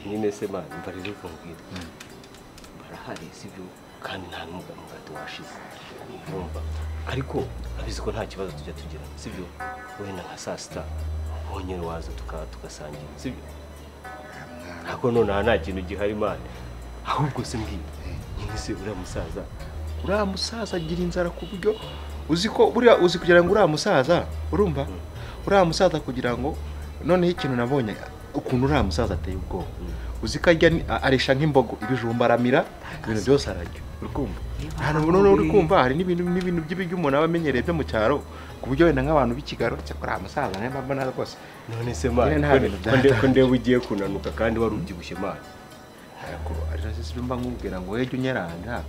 nyine se mani mva rero kumbwira barahari sibyo kandi nta n'umugati washize urumva, ariko abizi ko nta kibazo tujya tugira sibyo. wenda nka saa sita ubonye waza tugasangira sibyo. ntabwo nonaha nta kintu gihari mani, ahubwo se mbwira nyine se uriya musaza agira inzara ku buryo uzi kugira ngo uriya musaza urumva uriya musaza kugira ngo noneho ikintu nabonye ukuntu uriya musaza ateye ubwoba. uzi ko arisha nk'imbogo ibijumba aramira ibintu byose ararya uri kumva. noneho uri kumva hari n'ibintu by'ibiryo umuntu aba amenyereye byo mu cyaro ku buryo wenda nk'abantu b'ikigaro cyakora musaza nayo mbona rwose. none se mani ko ndeba ugiye kunanuka kandi wari ubyibushye mani. ariko mba nkubwira ngo wejye unyeranja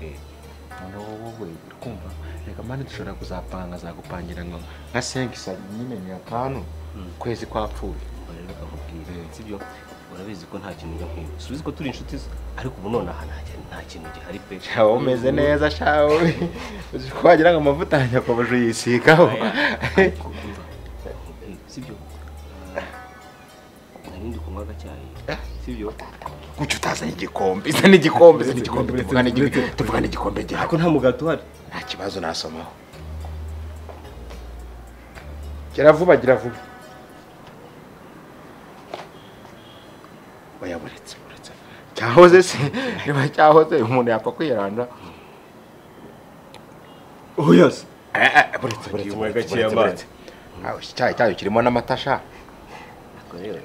noneho wowe uri kumva reka mani dushobora kuzapanga zagupangira ngo nka 5 nyine ni 5 kwezi kwapfuye. rero kamubwire sibyo, urabizi ko nta kintu nk'iyo subize ko turi inshuti ariko ubu none aha nta kintu gihari pe. Shawo umeze neza shawo, uzi ko wagira ngo amavuta yanyakoboje yisikaho sibyo. Narindi kunywa gacyayi sibyo. Kuki utazanye igikombe? Izana igikombe, tuvugana igikombe gihari. Ariko nta mugati uhari. Nta kibazo nasomaho. Gira vuba. Oya buretse. Cyahoze se, niba cyahoze umuntu yapfa kwiranda. Oyas. Buretse. Cyayo kirimo n'amatasha. Rero.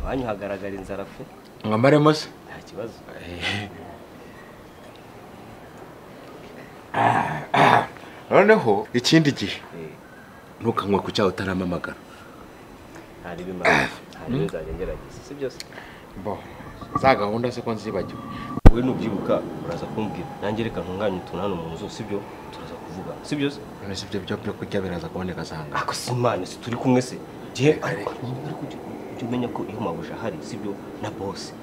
Wanyu hagaragara inzara fe. Mwamaremo se? Nta kibazo. Noneho ikindi gihe ntukanywe ku cyaho utaramamagara. Hari bimara. Hari nzagengerageza. Si byose. bo za gahunda se ko nzibagiwe. wowe nubyibuka uraza kumbwira nanjye reka ntunganye utuntu hano mu nzu sibyo turaza kuvuga sibyo se None se ibyo byo kurya biraza kuboneka sanga. ako simane si turi kumwe se gihe ariko ujye umenya ko iyo mabuja hari sibyo na boss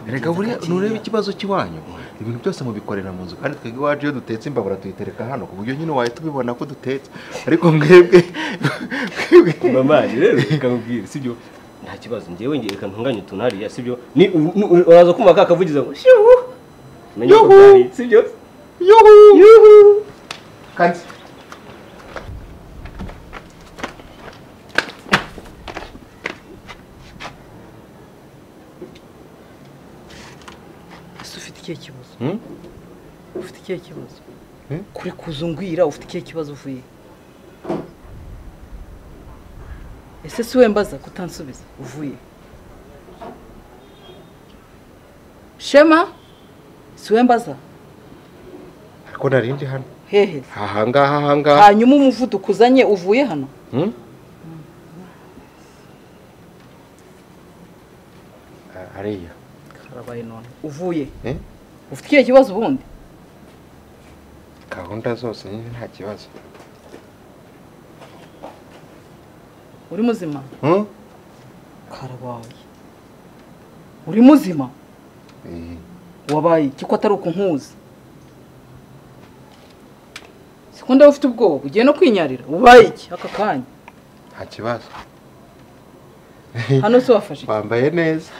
Rega buriya nurebe ikibazo kiwanyu. Ibintu byose mubikorera mu nzu kandi twebwe waje iyo dutetse imbabura tuyitereka hano ku buryo nyine wahita ubibona ko dutetse. Ariko mwebwe mama rero kamubwira sibyo nta kibazo ngewe ngiye reka ntunganye utuntu hariya sibyo ni uraza kumva kakavugiza ngo shuhu menye ko bari sibyo yuhu kanzi ufite ikihe kibazo ufite ikihe kibazo kuri kuzungwira ufite ikihe kibazo uvuye ese si we mbaza kutansubiza uvuye Shema si we mbaza ariko narindi hano hehe ahangaha hanyuma umuvuduko uzanye uvuye hano hariya karabaye none uvuye ufite ikihe kibazo ubundi gahunda zose nyine nta kibazo uri muzima karabaye uri muzima wabaye iki ko atari uko nkuzi sekunda ufite ubwoba ugiye no kwinyarira ubaye iki aka kanya nta kibazo hano se wafashe wambaye neza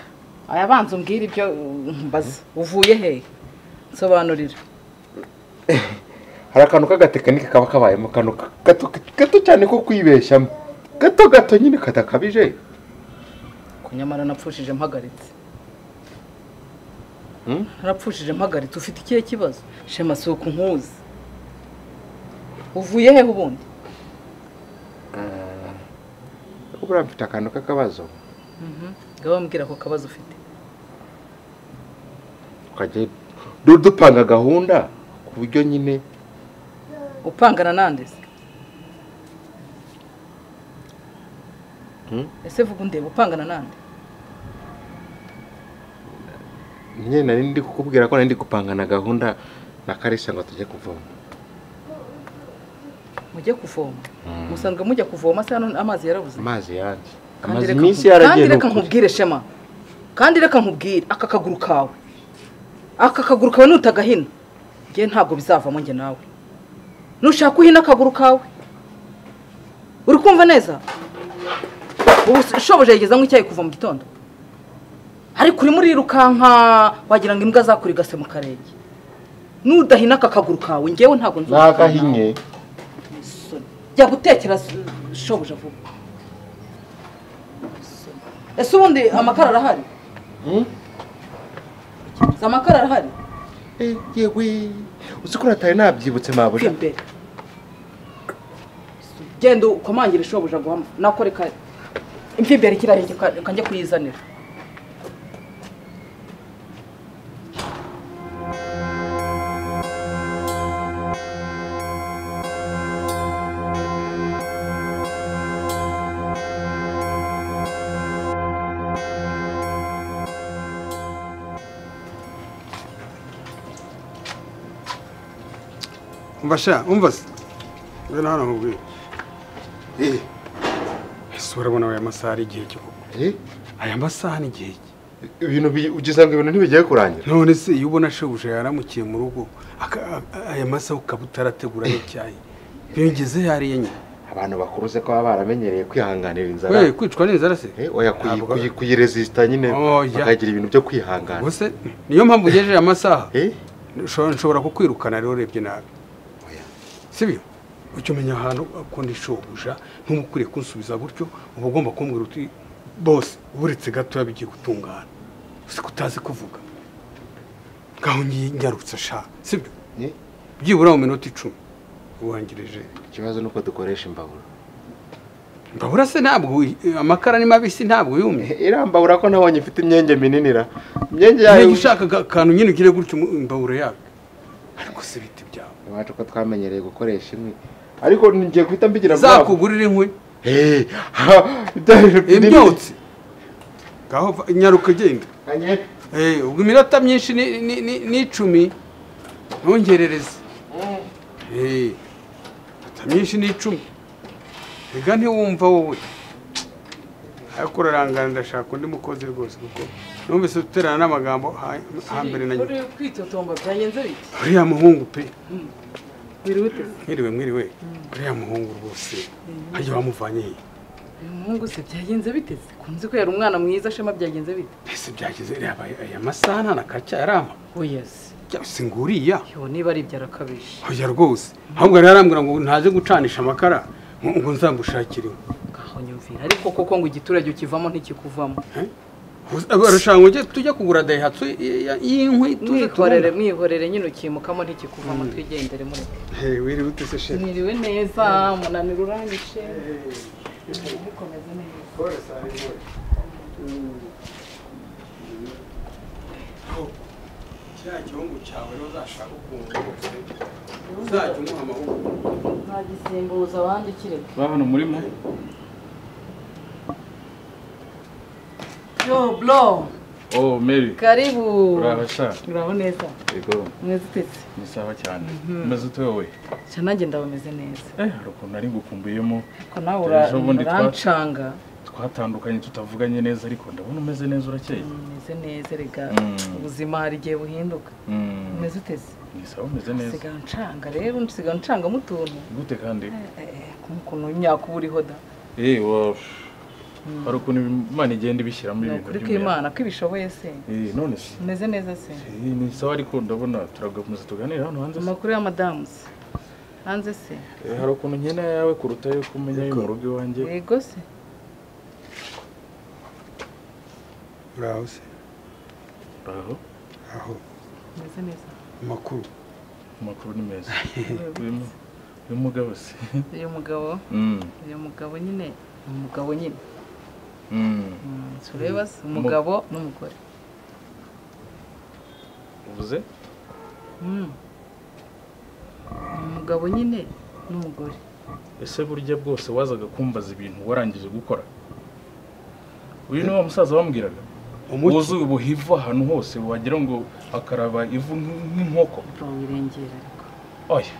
aya banza umbwira ibyo mbaza uvuye he nsobanurira hari akantu k'agatekinike kaba kabayemo kano gato cyane ko kwibeshyamo gato nyine katakabije kunyamara napfushije mpagaritse narapfushije mpagaritse ufite ikihe kibazo Shema si uko nkuzi uvuye he ubundi ubura mfite akantu k'akabazo ngaho mbwira ko kabazo ufite ukajya dupanga gahunda ku buryo nyine upangana nande se ese vuga undeba upangana nande nyine nari ndi kukubwira ko nari ndi gupangana gahunda na Karisa ngo tujye kuvoma mujye kuvoma musanzwe mujya kuvoma se hano amazi yarabuze amazi yanjye amazi iminsi yaragiye kandi reka nkubwire Shema kandi reka nkubwire aka kaguru kawe nutagahina ngiye ntabwo bizavamo njye nawe nushaka uhina akaguru kawe uri kumva neza ubu shoboje yigeza nk'icyayi kuva mu gitondo ariko uri muri rukanka wagira ngo imbwa zakurigase mu karenge nudahina aka kaguru kawe ngewe ntabwo nagahinye jya gutekera shoboje vuba ese ubundi amakara arahari amakara arahari yewe uzi atari nabyibutse mabuja genda ukomangire shoboje guhama nakoreka imfimbere kirahenge kanjye kuyizanira umva se ngena hano nkubwire ese urabona aya masaha ari igihe cyo aya masaha ni igihe ibintu ugize ngo ibintu ntibigiye kurangira none se iyo ubona shebuja yaramukiye mu rugo aya masaha ukaba utarategura n'icyayi biyongeze hariya nyine abantu bakuru se ko baba baramenyereye kwihanganira inzara kwicwa n'inzara se oya kuyiresista nyine bakagira ibintu byo kwihangana gusa niyo mpamvu ugejeje amasaha nshobora kukwirukana rero urebye nabi sibyo ucyo umenya ahantu akunda ishobuja ntumukwiriye kunsubiza gutyo uba ugomba kumbwira uti bose uburetse gatoya bigiye gutungana uzi ko utazi kuvuga ngaho ngarutse sha sibyo byibura mu minota 10 uwangirije ikibazo nuko dukoresha imbabura se ntabwo amakara ni mabisi ntabwo yumye irambabura ko nabonye ifite imyenge minini imyenge yayo ushaka kantu nyine kire gutyo imbabura yawe ariko se biti byawe iwacu ko twamenyereye gukoresha inkwi ariko ngiye guhita mbigira zakugurira inkwi imyotsi ngaho nyaruka genda ubwo iminota myinshi ni 10 ntongerereze myinshi ni 10 ega ntiwumva wowe ariko urarangana ndashaka undi mukozi rwose kuko numvise uterana n'amagambo hambere na uri kwitotomba byagenze bite uriya muhungu pe mwiriwe mwiriwe uriya muhungu rwose hajya wamuvanye he uyu muhungu se byagenze bite kunzi ko yari umwana mwiza shema byagenze bite ese byagize aya masaha nta nakacya yarama oyes singuriya yo niba ari byarakabije oya rwose ahubwo yari arambwira ngo ntaje gucanisha amakara ngo nzamushakire aho nyumvira ariko koko ngo igiturage ukivamo ntikikuvamo barashanga ujye tujya kugura dayihatsu y'inkwi mwihorere nyine ukimukamo ntikikuvamo twigendere muri wiriwe ute se shefu mwiriwe neza umunaniro urangije mukomeze neza kiriya gihungu cyawe rero uzashaka ukuntu rwose uzajya umuha amahugurwa ntagisimbuza abandi kirego hano murimo yo bro oh Mary karibu urabasha uraho neza yego mweze utetse ni sawa cyane umeze ute wowe cyane nanjye ndabameze neza hari ukuntu nari ngukumbuyemo ko nawe urancanga twatandukanye tutavuganye neza ariko ndabona umeze neza urakeye umeze neza rega ubuzima hari igihe buhinduka umeze uteze ni sawa umeze neza sigaye ncanga rero nsigaye ncanga mu tuntu gute kandi kuntu imyaka uba uriho da hari ukuntu Imana igenda ibishyiramo ibintu by'imana kuri Imana ko ibishoboye se none se umeze neza se ni sawa ariko ndabona turagakomeza tuganira hano hanze amakuru y'amadamu hanze se hari ukuntu nkena yawe kuruta yo kumenya yo mu rugo iwanjye yego se uraho se aho umeze neza amakuru ni meza uyu mugabo se uyu mugabo nyine umugabo nyine tureba se umugabo n'umugore uvuze umugabo nyine n'umugore ese burya bwose wazaga kumbaza ibintu warangije gukora uyu ni wa musaza wambwiraga wuzuye ubuhivu ahantu hose wagira ngo akaraba ivu nk'inkoko wirengera oya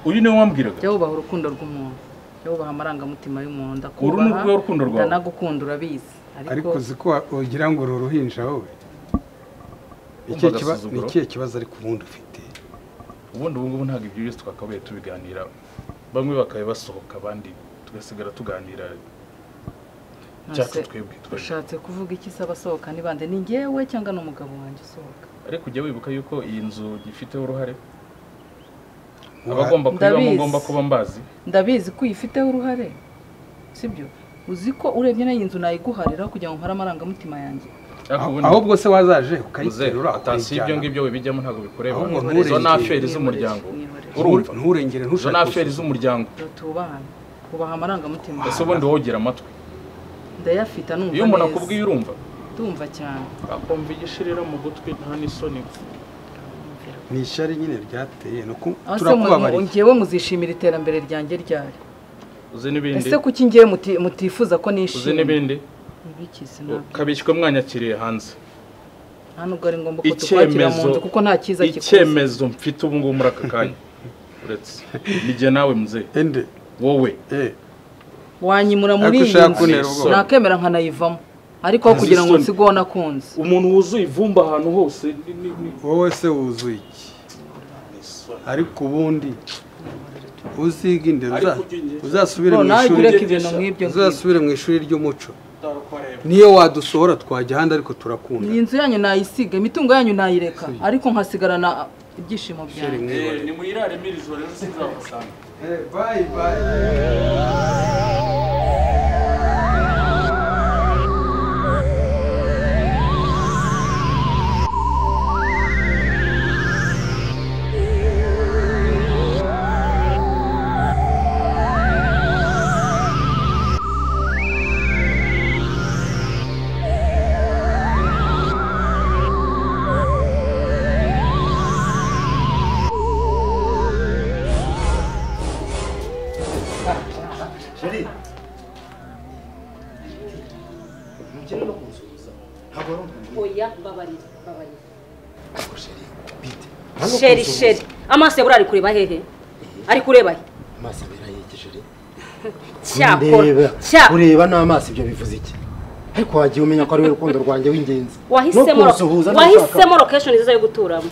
uyu niwe wambwiraga jya wubaha urukundo rw'umuntu jya wubaha amarangamutima y'umuntu uru ni urwo rukundo rwawe ndanagukunda urabizi ariko uzi ko ugira ngo uru ruhinja wowe ni ikihe kibazo ariko ubundi ufite ubundi ubu ngubu ntabwo ibyo byose twakabaye tubiganira bamwe bakaba basohoka abandi tugasigara tuganira cyacu twebwe ushatse kuvuga iki se abasohoka ni bande ni njyewe cyangwa n'umugabo wanjye usohoka ariko ujya wibuka yuko iyi nzu gifiteho uruhare abagomba kuyibamo ngomba kuba mbazi ndabizi ko uyifiteho uruhare sibyo uzi ko urebye nayo inzu nayiguharira kugira ngo nkore amarangamutima yanjye ahubwo se wazaje ukayiterura atasi ibyo ngibyo wibijyamo ntabwo bikureba izo ni aferi z'umuryango urumva nturengere izo ni aferi z'umuryango tubahane ubaha amarangamutima ese ubundi wogera amatwi ndayafita numva neza iyo umuntu akubwiye urumva ndumva cyane akumva igishirira mu gutwi nta n'isoni ni ishyari nyine ryateye nuko turakubabariye njyewe muzishimira iterambere ryanjye ryari uzi n'ibindi ese kuki ngiye mutifuza ko nishimye uzi n'ibindi ibikisi nabyo kabishywe mwanyakiriye hanze nta nubwo ari ngombwa ko tukwakira mu nzu kuko nta cyiza kikuze icyemezo mfite ubu ngubu muri aka kanya uretse nijye nawe muzehe ende wowe wanyimura muri iyi nzu nakemera nkanayivamo ariko aho kugira ngo nsige uwo nakunze umuntu wuzuye ivumba ahantu hose wowe se wuzuye iki ariko ubundi uziga indero uzasubire mu ishuri ry'umuco niyo wadusohora twajya ahandi ariko turakunda iyi nzu yanyu nayisiga imitungo yanyu nayireka ariko nkasigarana ibyishimo byanyu ni muyirare mirizo rero sinzabasanga bye bye oya babarira Ako sheri bite sheri amaso yabura ari kureba hehe ari kureba he amaso abera yiki sheri cyakora ureba n'amaso ibyo bivuze iki ariko wagiye umenya ko ari we rukundo rwanjye w'ingenzi wahisemo location nziza yo guturamo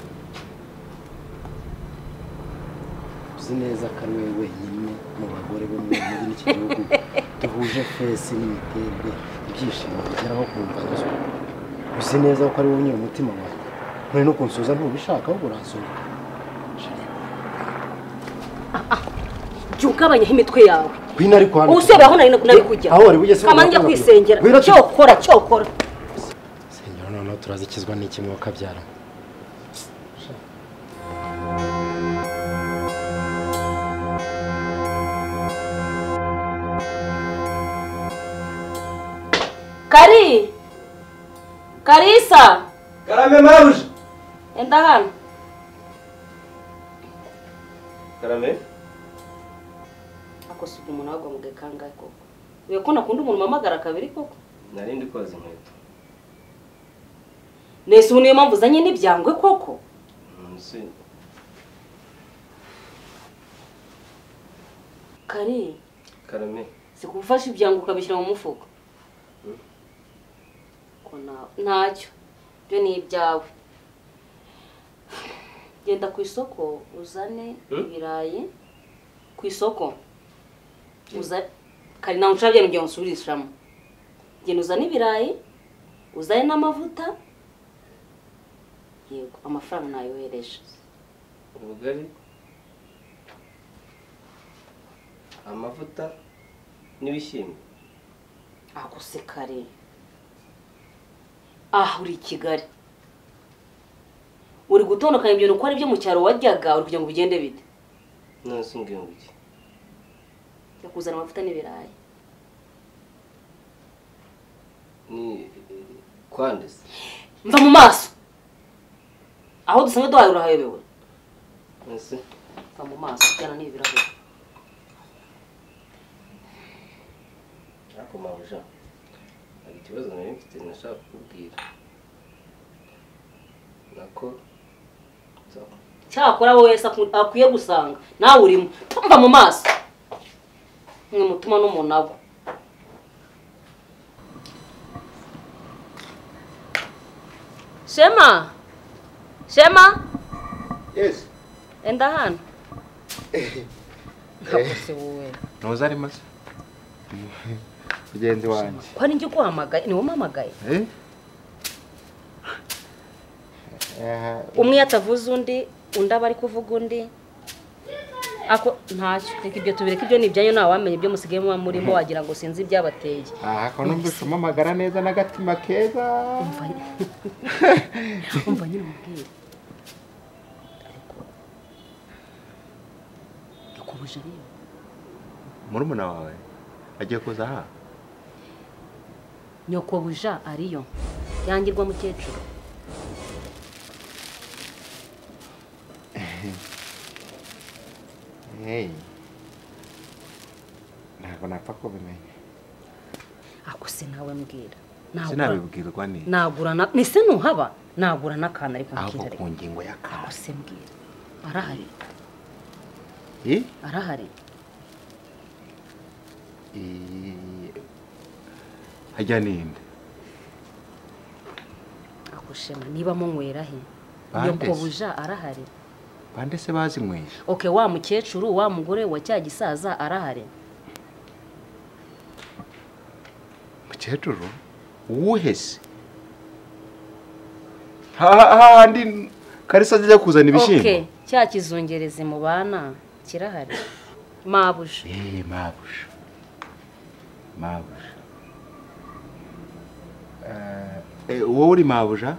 uzi neza ko ari we wenyine mu bagore bo muri iki gihugu duhuje fesi n'imiterere ibyishimo bigeraho kumva nzo uzi neza ko ari wowe nyine umutima wawe none no kunsuza ntubishaka ahubwo uransunika byugabanyaho imitwe yawe kwina ariko hano usebe aho nari kujya aho wari bugeze kamanje kwisengera cyokora sengera none turazikizwa n'iki mu kabyara Karisa Karame maruje enda hano Karame akosuka umuntu agwa mu gakanga koko we ko nakunda umuntu mamagara kabiri koko narindi koza inkweto nese uniyo mpamvu zanye n'ibyangwe koko nsi Karame sikufasha ibyangwe ukabishyira mu mufuko ko ntacyo byo ni ibyawe genda ku isoko uzane ibirayi ku isoko kari nawe unshabye ngiye nsubirishamo genda uzane ibirayi uzane n'amavuta yego amafaranga nayohereje ubugari amavuta n'ibishyimbo akose kare uri Kigali uri gutondekanya ibyo nuko ari byo mu cyaro wajyaga uri kugira ngo bigende bite none singiye ngo iki yakuzana amavuta n'ibirayi ni kwandese mva mu maso aho dusanga duhaye urahayobewe nese mva mu maso cyana n'ibirayi ariko mabuja hari ikibazo nari mfite nashaka kukubwira nako cyakora wowe wese akwiye gusanga nawe urimo mva mu maso mwe mutuma n'umuntu abo Shema yes enda hano nkabose wowe ntuza ari maze mugenzi wanjye ko ari njye guhamagaye ni wowe mpamagaye umwe yatavuze undi aba ari kuvuga undi ako ntacyo reka ibyo tubireke ibyo ni ibyanyu nawe wamenye ibyo musigaye muba murimo wagira ngo sinzi ibyabateye ko numvise umamagara neza n'agatima keza umva nyine umubwire ariko yakubuje ariyo murumuna wawe agiye kuza aha nyokobuja ariyo yangirwa mukecuru ntabwo napfa kubimenya ako se nawe mbwira sinabibwirwa ni nagurana nise ntuhaba nagura n'akantu ariko ahubwo ku ngingo y'akantu ako se mbwira arahari arahari hajya ninde ako shema niba munywera he nyokobuja arahari bande se bazinyweye okay wa mukecuru wa mugore wa cya gisaza arahari mukecuru uwuhese hahandi Karisa ajya kuzana ibishyimbo okay cya kizungereze mu bana kirahari mabuja mabuja wowe uri mabuja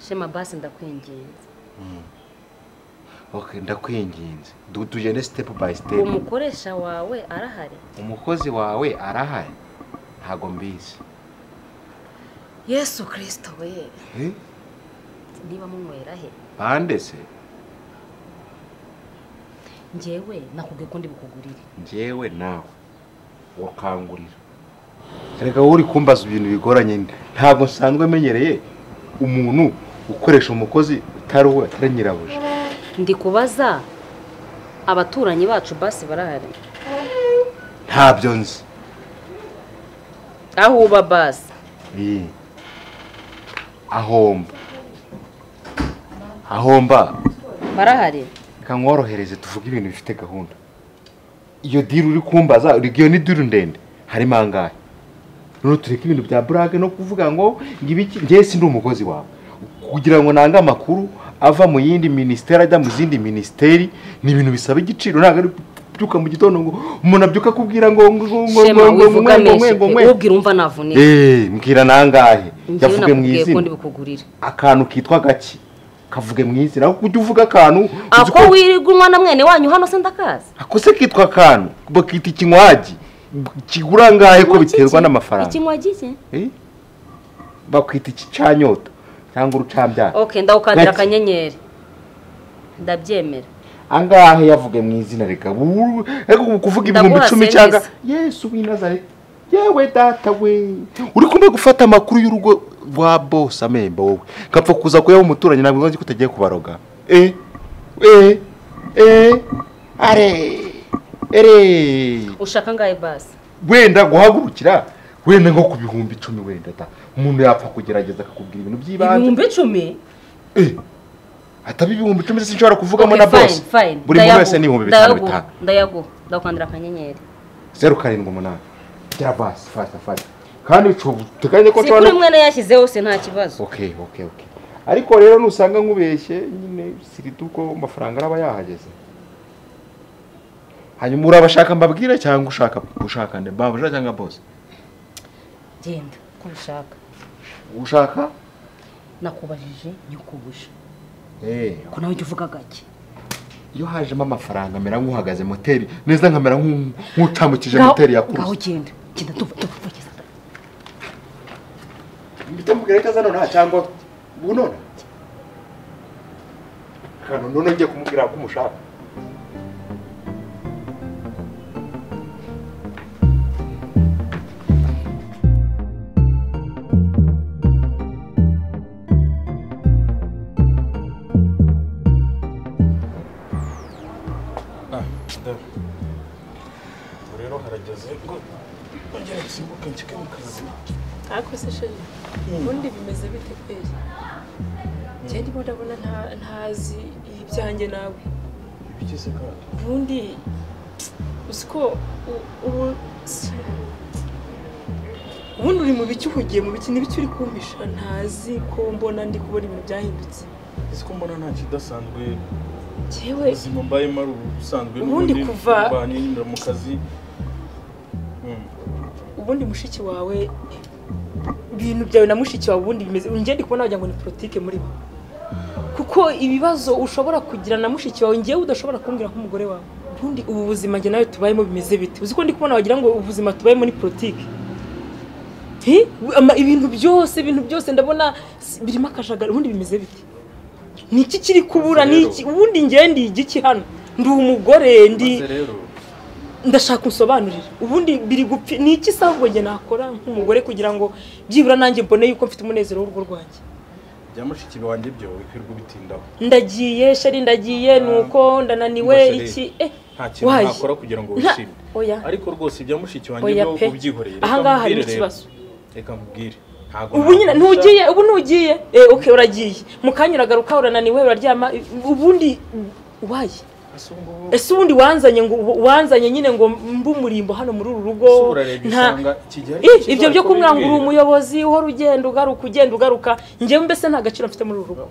Shema basi ndakwinginze okay ndakwinginze tugende step by step umukoresha wawe arahari umukozi wawe arahari ntago mbizi Yesu Kristo we niba munywera he bande se njyewe nakubwiye ko ndi bukugurire njyewe nawe wakangurira reka wowe uri kumbaza ibintu bigoranye ntabwo nsanzwe menyereye umuntu ukoresha umukozi utari we atari nyirabuja ndi kubaza abaturanyi bacu basi barahari ntabyo nzi aho uba basi ahomba barahari reka nkorohereze tuvuge ibintu bifite gahunda iyo diri uri kumbaza iyo ni diri ndende harimo angahe none tureke ibintu bya burage no kuvuga ngo ngibiki njye si ndi umukozi wawe kugira ngo nange amakuru ava mu yindi ministeri ajya mu zindi ministeri ni ibintu bisaba igiciro ntabwo ari byuka mu gitondo ngo umuntu abyuka kubwira ngo ubwira umva navunike mbwira nangahe yavuge mu ko izina ndi bukugurira akantu kitwa gaki kavuge mu izina aho kujya uvuga akantu ako wirirwa na mwene wanyu hano se ndakazi ako se kitwa akantu bakita ikinywaji kigura ngahe ko biterwa n'amafaranga ikinywaji cye bakwita ikicanyota cyangwa urucambyara okay ndawukandira akanyenyeri ndabyemera angahe yavuge mu izina reka kuvuga ibihumbi 10 cyangwa Yesu w'i Nazareti yewe data we uri kumwe gufata amakuru y'urugo rwa boss amemba wowe kapfa kuza kuyaho umuturanyi ntabwo nzi ko utagiye kubaroga are ushaka ngaye basi wenda guhagurukira wenda nko ku bihumbi 10 wenda ta umuntu yapfa kugerageza akakubwira ibintu by'ibanze ibihumbi 10 atabi ibihumbi 10 sinshobora kuvugamo na boss buri muntu wese ni 5,500 ndakandira akanyenyeri 078 ya basi fata kandi tukanye ko tubona kuri mwene yashyizeho se nta kibazo okay ariko rero nusanga nkubeshye nyine sirituko amafaranga araba yahageze hanyuma urabashaka mbabwire cyangwa ushaka nde babuja cyangwa boss genda ko ushaka nakubajije nyukubusha ko nawe uvuga gake iyo hajemo amafaranga mera nk'uhagaze moteri neza nkamera nk'utamukije moteri yakuze ngaho genda tuvugeza bitamubwira ko azana nta cyangwa bunone kandi none ngiye kumubwira ko umushaka rero harageze ngo ongera gusimbuka njye mu kazi ariko se sheri ubundi bimeze bite kwezi njye ndimo ndabona ntazi ibyanjye nawe bigeze kandi ubundi usiko ubundi uri mu biki uhugiye mu biki n'ibiki uri kumpisha ntazi ko mbona ndi kubona ibintu byahindutse ko mbona nta kidasanzwe jewe ubuzima mbayemo ari ubusanzwe ubundi kuva banyura mu kazi ubundi mushiki wawe ibintu byawe na mushiki wawe ubundi bimeze njye ndi kubona wagira ngo ni politike muri bo kuko ibibazo ushobora kugira na mushiki wawe ngewe udashobora kumbwira nk'umugore wawe ubundi ubu buzima njye nawe tubayemo bimeze bite uzi ko ndi kubona wagira ngo ubuzima tubayemo ni politike ibintu byose ndabona birimo akajagari ubundi bimeze bite niki kiri kubura niki ubundi ngendi igiki hano ndi umugore ndi ndashaka unsobanurira ubundi biri gupfi niki sahubwo nge nakora nk'umugore kugira ngo byibura nanjye mbone yuko mfite umunezero w'urugo rwanjye byamushiki wanjye byo wikwirwa bitindaho ndagiye sheri ndagiye nuko ndananiwe iki nta kintu nakora kugira ngo wishime ariko rwose byamushiki wanjye byo ubyihoreye aha ngaha hari ikibazo reka mbwire ubu nyine ntugiye okay uragiye mukanyuragaruka urananiwe uraryama ubundi waye ese ubundi wanzanye nyine ngo mbumurimbo hano muri uru rugo ibyo byo kumwangura umuyobozi uhora ugenda ugaruka njyewe mbese nta gaciro mfite muri uru rugo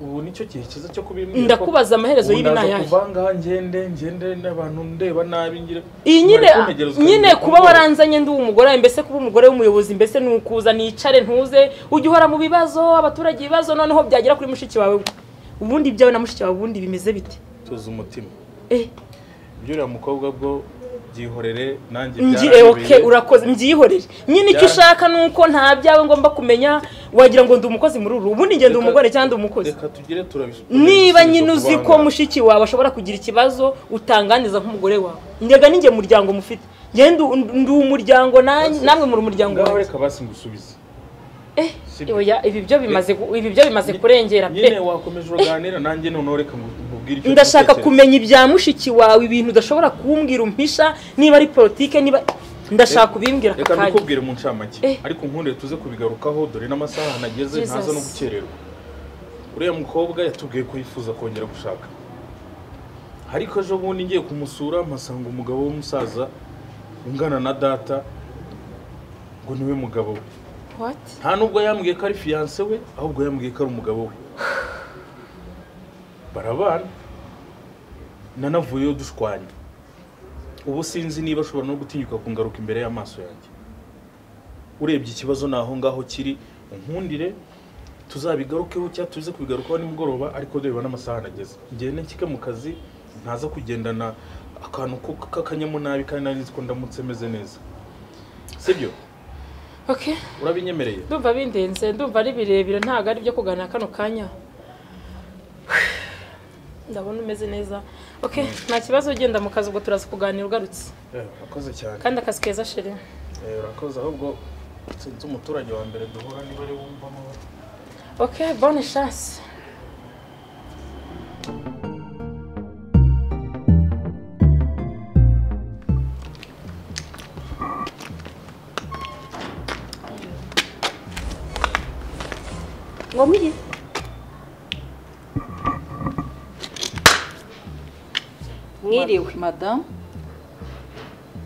ubu nicyo gihe cyiza cyo kubimbwira ndakubaza amaherezo y'ibi nayahe kuvanga ngende n'abantu ndeba nabi ngire iyi nyine kuba waranzanye ndi umugore mbese kuba umugore w'umuyobozi mbese nukuza nicare ntuze ujye uhora mu bibazo abaturage ibibazo noneho byagera kuri mushiki wawe ubundi byawe na mushiki wawe ubundi bimeze bite tuzi umutima byuriya mukobwa bwo byihorere nanjye okay urakoze mbyihorere nyine icyo ushaka nuko nta byawe ngomba kumenya wagira ngo ndi umukozi muri uru ubundi ngende umugore cyangwa umukozi reka tugire turabishobora niba nyine uzi ko mushiki wawe ashobora kugira ikibazo utanganiza nk'umugore wawe ndega ninjye muryango mufite ngende ndi umuryango namwe muri umuryango wawe reka basi ngusubize oya ibi byo bimaze kurengera pe nyine wakomeje uganira nanjye none reka nkubwire icyo ndashaka kumenya ibya mushiki wawe ibintu udashobora kumbwira umpisha niba ari politike niba ndashaka kubimbwira reka ndikubwire mu ncamake ariko nkundire tuze kubigarukaho dore n'amasaha nageze ntaza no gukererwa uriya mukobwa yatubwiye ko yifuza kongera gushaka ariko ejo bundi ngiye kumusura mpasanga umugabo w'umusaza ungana na data ngo niwe mugabo we nta nubwo yambwiye ko ari fiyanse we ahubwo yambwiye ko ari umugabo we barabana nanavuyeyo dushwanya ubu sinzi niba ashobora no gutinyuka kungaruka imbere y'amaso yanjye urebye ikibazo naho ngaho kiri unkundire tuzabigarukeho cyangwa tuze kubigarukaho nimugoroba ariko dore n'amasaha nageze ngende nkike mu kazi ntaza kugendana akantu k'akanyamunabi kandi nari nzi ko ndamutse meze neza sibyo okay urabinyemereye ndumva bindenze ndumva ari birebire ntago ari byo kuganira kano kanya ndabona umeze neza okay nta kibazo ugenda mu kazi ubwo turaza kuganira ugarutse urakoze cyane kandi akazi keza sheri urakoze ahubwo sinzi umuturage wa mbere duhura niba ari wumvamo okay bonne chance ngomiri mwiriwe madame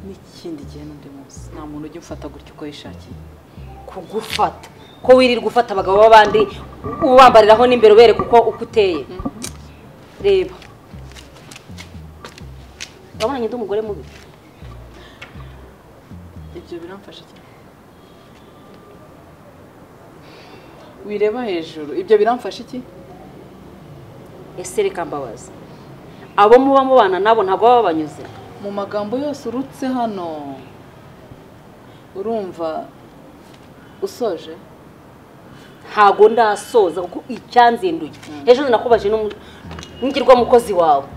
n'ikindi gihe n'undi munsi nta muntu ujya ufata gutyo uko yishakiye kugufata ko wirirwa ufata abagabo b'abandi ubambariraho n'imbere ubereka uko uteye reba urabona ndi umugore mubi ibyo biramfasha cyane wireba hejuru ibyo biramfasha iki ese reka mbabaza abo muba mubana nabo ntabwo baba banyuze mu magambo yose urutse hano urumva usoje ntago ndasoza kuko icyanzinduye ejo nakubaje n'ingirwa mukozi wawe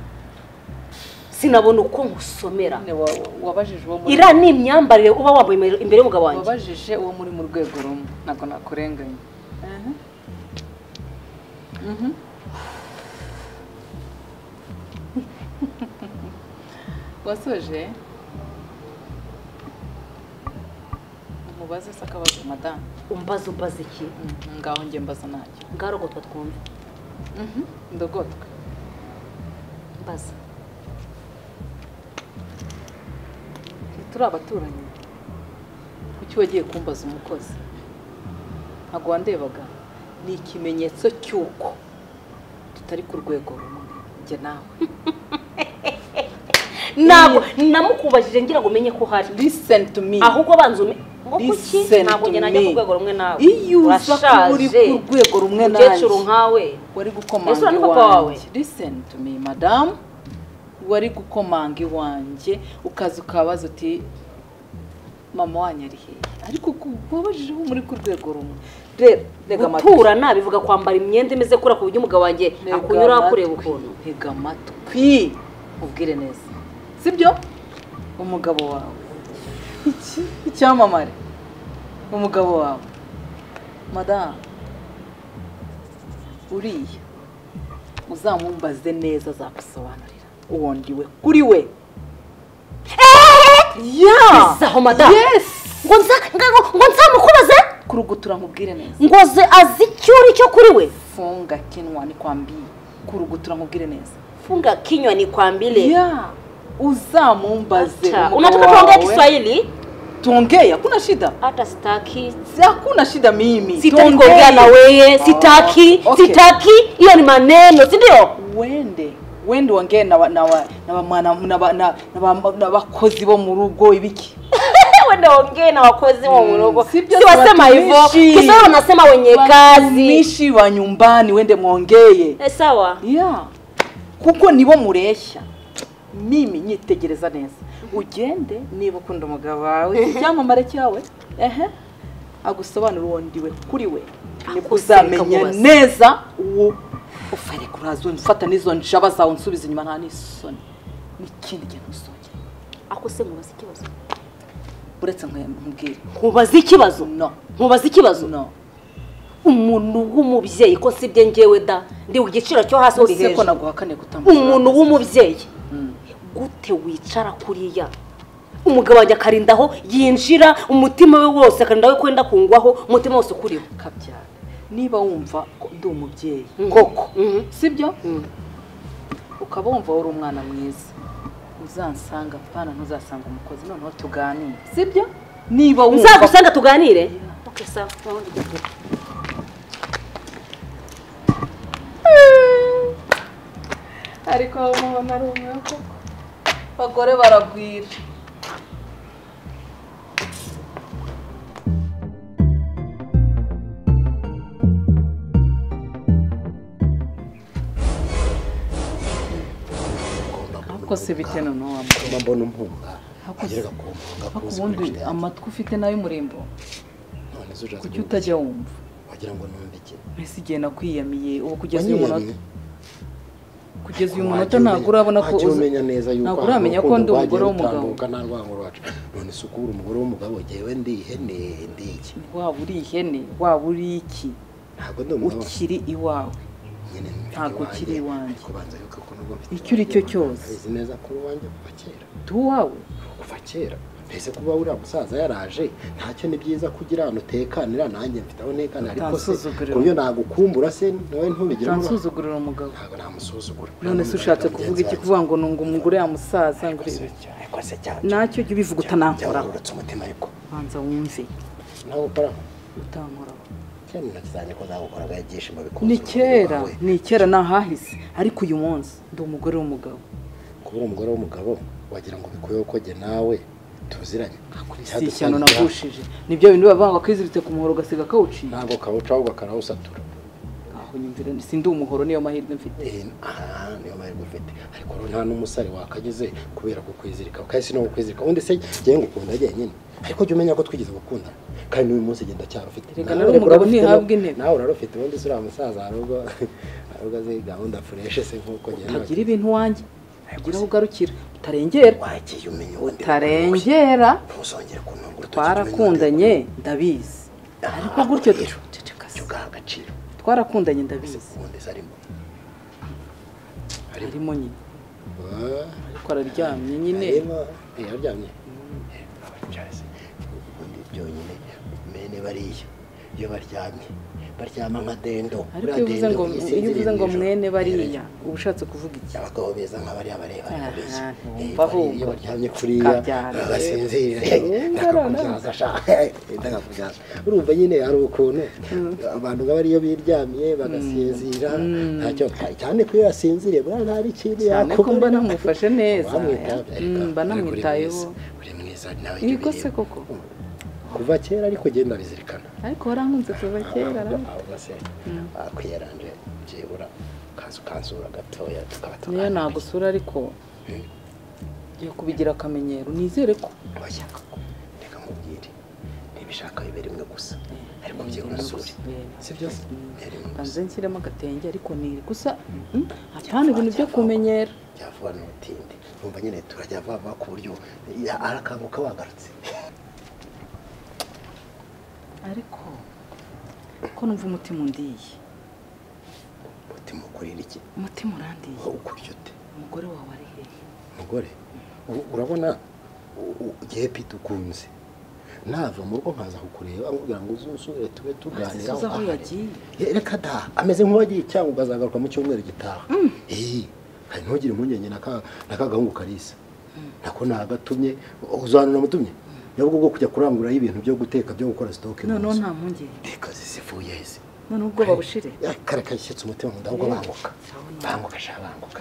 sinabona uko nkusomera wabajije uwo muri ira ni imyambarire uba wambaye imbere y'umugabo wanjye wabajije uwo muri mu rwego rumwe ntabwo nakurenganya wasoje umubaze se akabazo madame umbaza iki ngaho njye mbaza ntacyo ngarogotwa twumve ndogotwe mbaza turi abaturanyi kuki wagiye kumbaza umukozi ntabwo wandebaga ni ikimenyetso cy'uko tutari ku rwego rumwe njye nawe ntabwo namukubajije ngira ngo umenye ko hari listen to me ahubwo banzume kuki ntabwo njye najya ku rwego rumwe nawe iyo uza kuba uri ku rwego rumwe nanjye umukecuru nkawe wari gukomanga iwanjye listen to me madame wari gukomanga iwanjye ukaza ukabaza uti mama wanyu ari hehe ariko kubabajijeho muri ku rwego rumwe rega amatwi gutura nabivuga kwambara imyenda imeze kura ku buryo umugabo wanjye akunyura kureba ukuntu ntega amatwi ubwire neza sibyo umugabo wawe icyamamare umugabo wawe madame uriya uzamumbaze neza azagusobanurira uwo ndiwe kuri we bisaho madame ngo nzamukubaze kurugutura nkubwire neza ngo azi icyo uri cyo kuri we funga kinwa ni kwambiye kurugutura nkubwire neza funga kinywa ni kwambile uzamumbaze unataka tuongee Kiswahili tuongee hakuna shida hata sitaki hakuna shida mimi sitaki kuongea na wewe sitaki sitaki hiyo ni maneno si ndio wende wongee na bakozi bo mu rugo ibiki wende wongee na wakozi wa mu rugo si wasema hivyo kisha wanasema wenye kazi mishi wa nyumbani wende muongee sawa kuko nibo mureshya mimi nyitegereza neza ugende niba ukunda umugabo wawe icyamamare cyawe agusobanura uwo ndiwe kuri we nibwo uzamenya neza uwo ufere kuraza ufata n'izo njaba zawe unsubiza inyuma nta n'isoni n'ikindi gihe ntusongere ako se mubaza ikibazo uretse nkubwire nkubaza ikibazo no nkubaza ikibazo no umuntu w'umubyeyi ko sibye njyewe da ndi ku giciro cyo hasi uri ese ko hejuru naguhakane kutamubwira umuntu w'umubyeyi gute wicara kuriya umugabo wanjye akarindaho yinjira umutima we wose akarindaho kwenda kungwaho umutima wose ukuriho kabyara niba wumva ko ndi umubyeyi koko sibyo ukaba wumva uri umwana mwiza uzansanga pana ntuzasanga umukozi noneho tuganire sibyo niba wumva nzagusanga tuganire okay sawa ariko mubona ari umwe koko abagore baragwira ko se bite noneho wamugabo mbona umpunga agereka kumpunga ariko ubundi amatwi ufite nayo umurimbo kuki utajya wumva wagira ngo numve iki mbese igihe nakwiyamiye ubu kugeza uyu munota kugeza uyu munota ntabwo urabona ko umenya neza yuko ntabwo uramenya ko ndi umugore w'umugabo nta rwango rwacu none se ukubura umugore w'umugabo jyewe ndi ihene ndi iki waba uri ihene waba uri iki ntabwo ndi umugabo ukiri iwawe ntabwo ukiri iwanjye kubanza yuko nubwo mfite icyo uri cyo cyose uzi neza ko uwanjye kuva kera tu wawe kuva kera mbese kuba uriya musaza yaraje ntacyo ni byiza kugira ahantu utekanira nanjye mfite aho ntekanira ariko se ku buryo nagukumbura se nawe ntubigire utansuzugurira umugabo ntabwo namusuzugura none se ushatse kuvuga iki kuvuga ngo nunga umugore ya musaza ngo ariko se cyane nacyo jya ubivuga utanankoraho uretse umutima ariko banza wumve nawe ukoraho utankoraho cyane intoki zanjye ko zagukoraga ibyishimo bikunze ni kera nahahise ariko uyu munsi ndi umugore w'umugabo kubura umugore w'umugabo wagira ngo bikuyeho ko jye nawe tuziranye si ishyano nagushije nibyo bintu bavuga ngo akiziritse ku muhoro ugasiga kawuciye ntabwo kawuca ahubwo akarawusatura aho nyumvira sindi umuhoro niyo mahirwe mfite niyo mahirwe ufite ariko nta n'umusare wakageze kubera kukwizirika ukahise no kukwizirika undi se jyewe ngukunda jyenyine ariko jya umenya ko twigeze gukunda kandi n'uyu munsi genda cyarufite reka nari umugabo ntihabwa intebe nawe urarufite ubundi se uriya musaza harubwo azi gahunda fureshe se nk'uko njye utagira ibintu wanjye ugira aho ugarukira utarengera wagiye umenya ubundi utarengera ntuzongere kuntungura twarakundanye ndabizi ariko gutyo ugaha agaciro twarakundanye ndabizi ubundi se arimo nyine ariko araryamye nyine araryamye ubundi byonyine mene bariya iyo baryamye baryama nka dendo ariko iyo uvuze ngo mwene bariya uba ushatse kuvuga iki abagabo beza nka bariya bareba iyo baryamye kuriya bagasinzira ndakakubyaza urumva nyine hari ukuntu abantu nka bariya biryamiye bagasinzira ntacyo cyane ko iyo yasinziriye buriya nta n'ikintu yakubona ko mba namufashe neza mba namwitayeho uri mwiza nawe yego se koko kuva kera ariko genda bizirikana ariko warankunze kuva kera ahubwo se akwiyaranje byibura kansura gatoya tukaba niyo nagusura ariko ngiye kubigira akamenyero nizere ko washaka ko reka nkubwire ntibishaka bibe rimwe gusa ariko byibura usure sibyo banze nshyiremo agatenge ariko niri gusa apana ibintu byo kumenyera byavuga n'ubutinde numva nyine turajya vava ku buryo arakanguka wagarutse ariko ko numva umutima undiye umutima ukurira iki umutima urandiye ukurya ute umugore wawe ari hehe umugore urabona igihe pita ukunze nava mu rugo nkaza kukureba nkubwira ngo uzusure tube tuganiraho aho yagiye reka da ameze nk'uwagiye cyangwa ukazagaruka mu cyumweru gitaha kandi ntugire impungenge n'akagahungu karisa nako nagatumye uzana namutumye nabwo bwo kujya kuranguraho ibintu byo guteka byo gukora stock noneho nta mpungenge reka zivuye izi noneho ubwo babushire kare kashyitse umutima mu ndabwo banguka sha banguka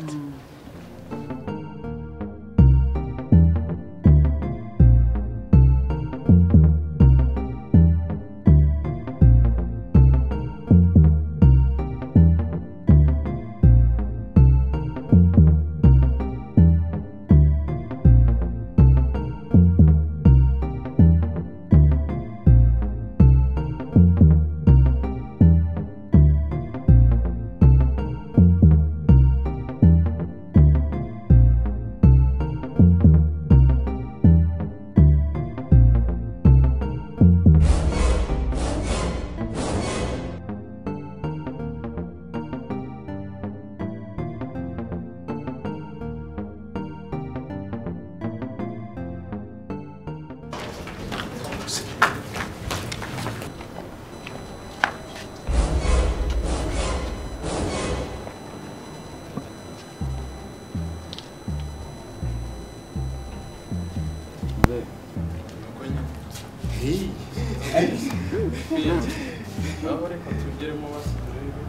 aho reka tugeremo basi turebe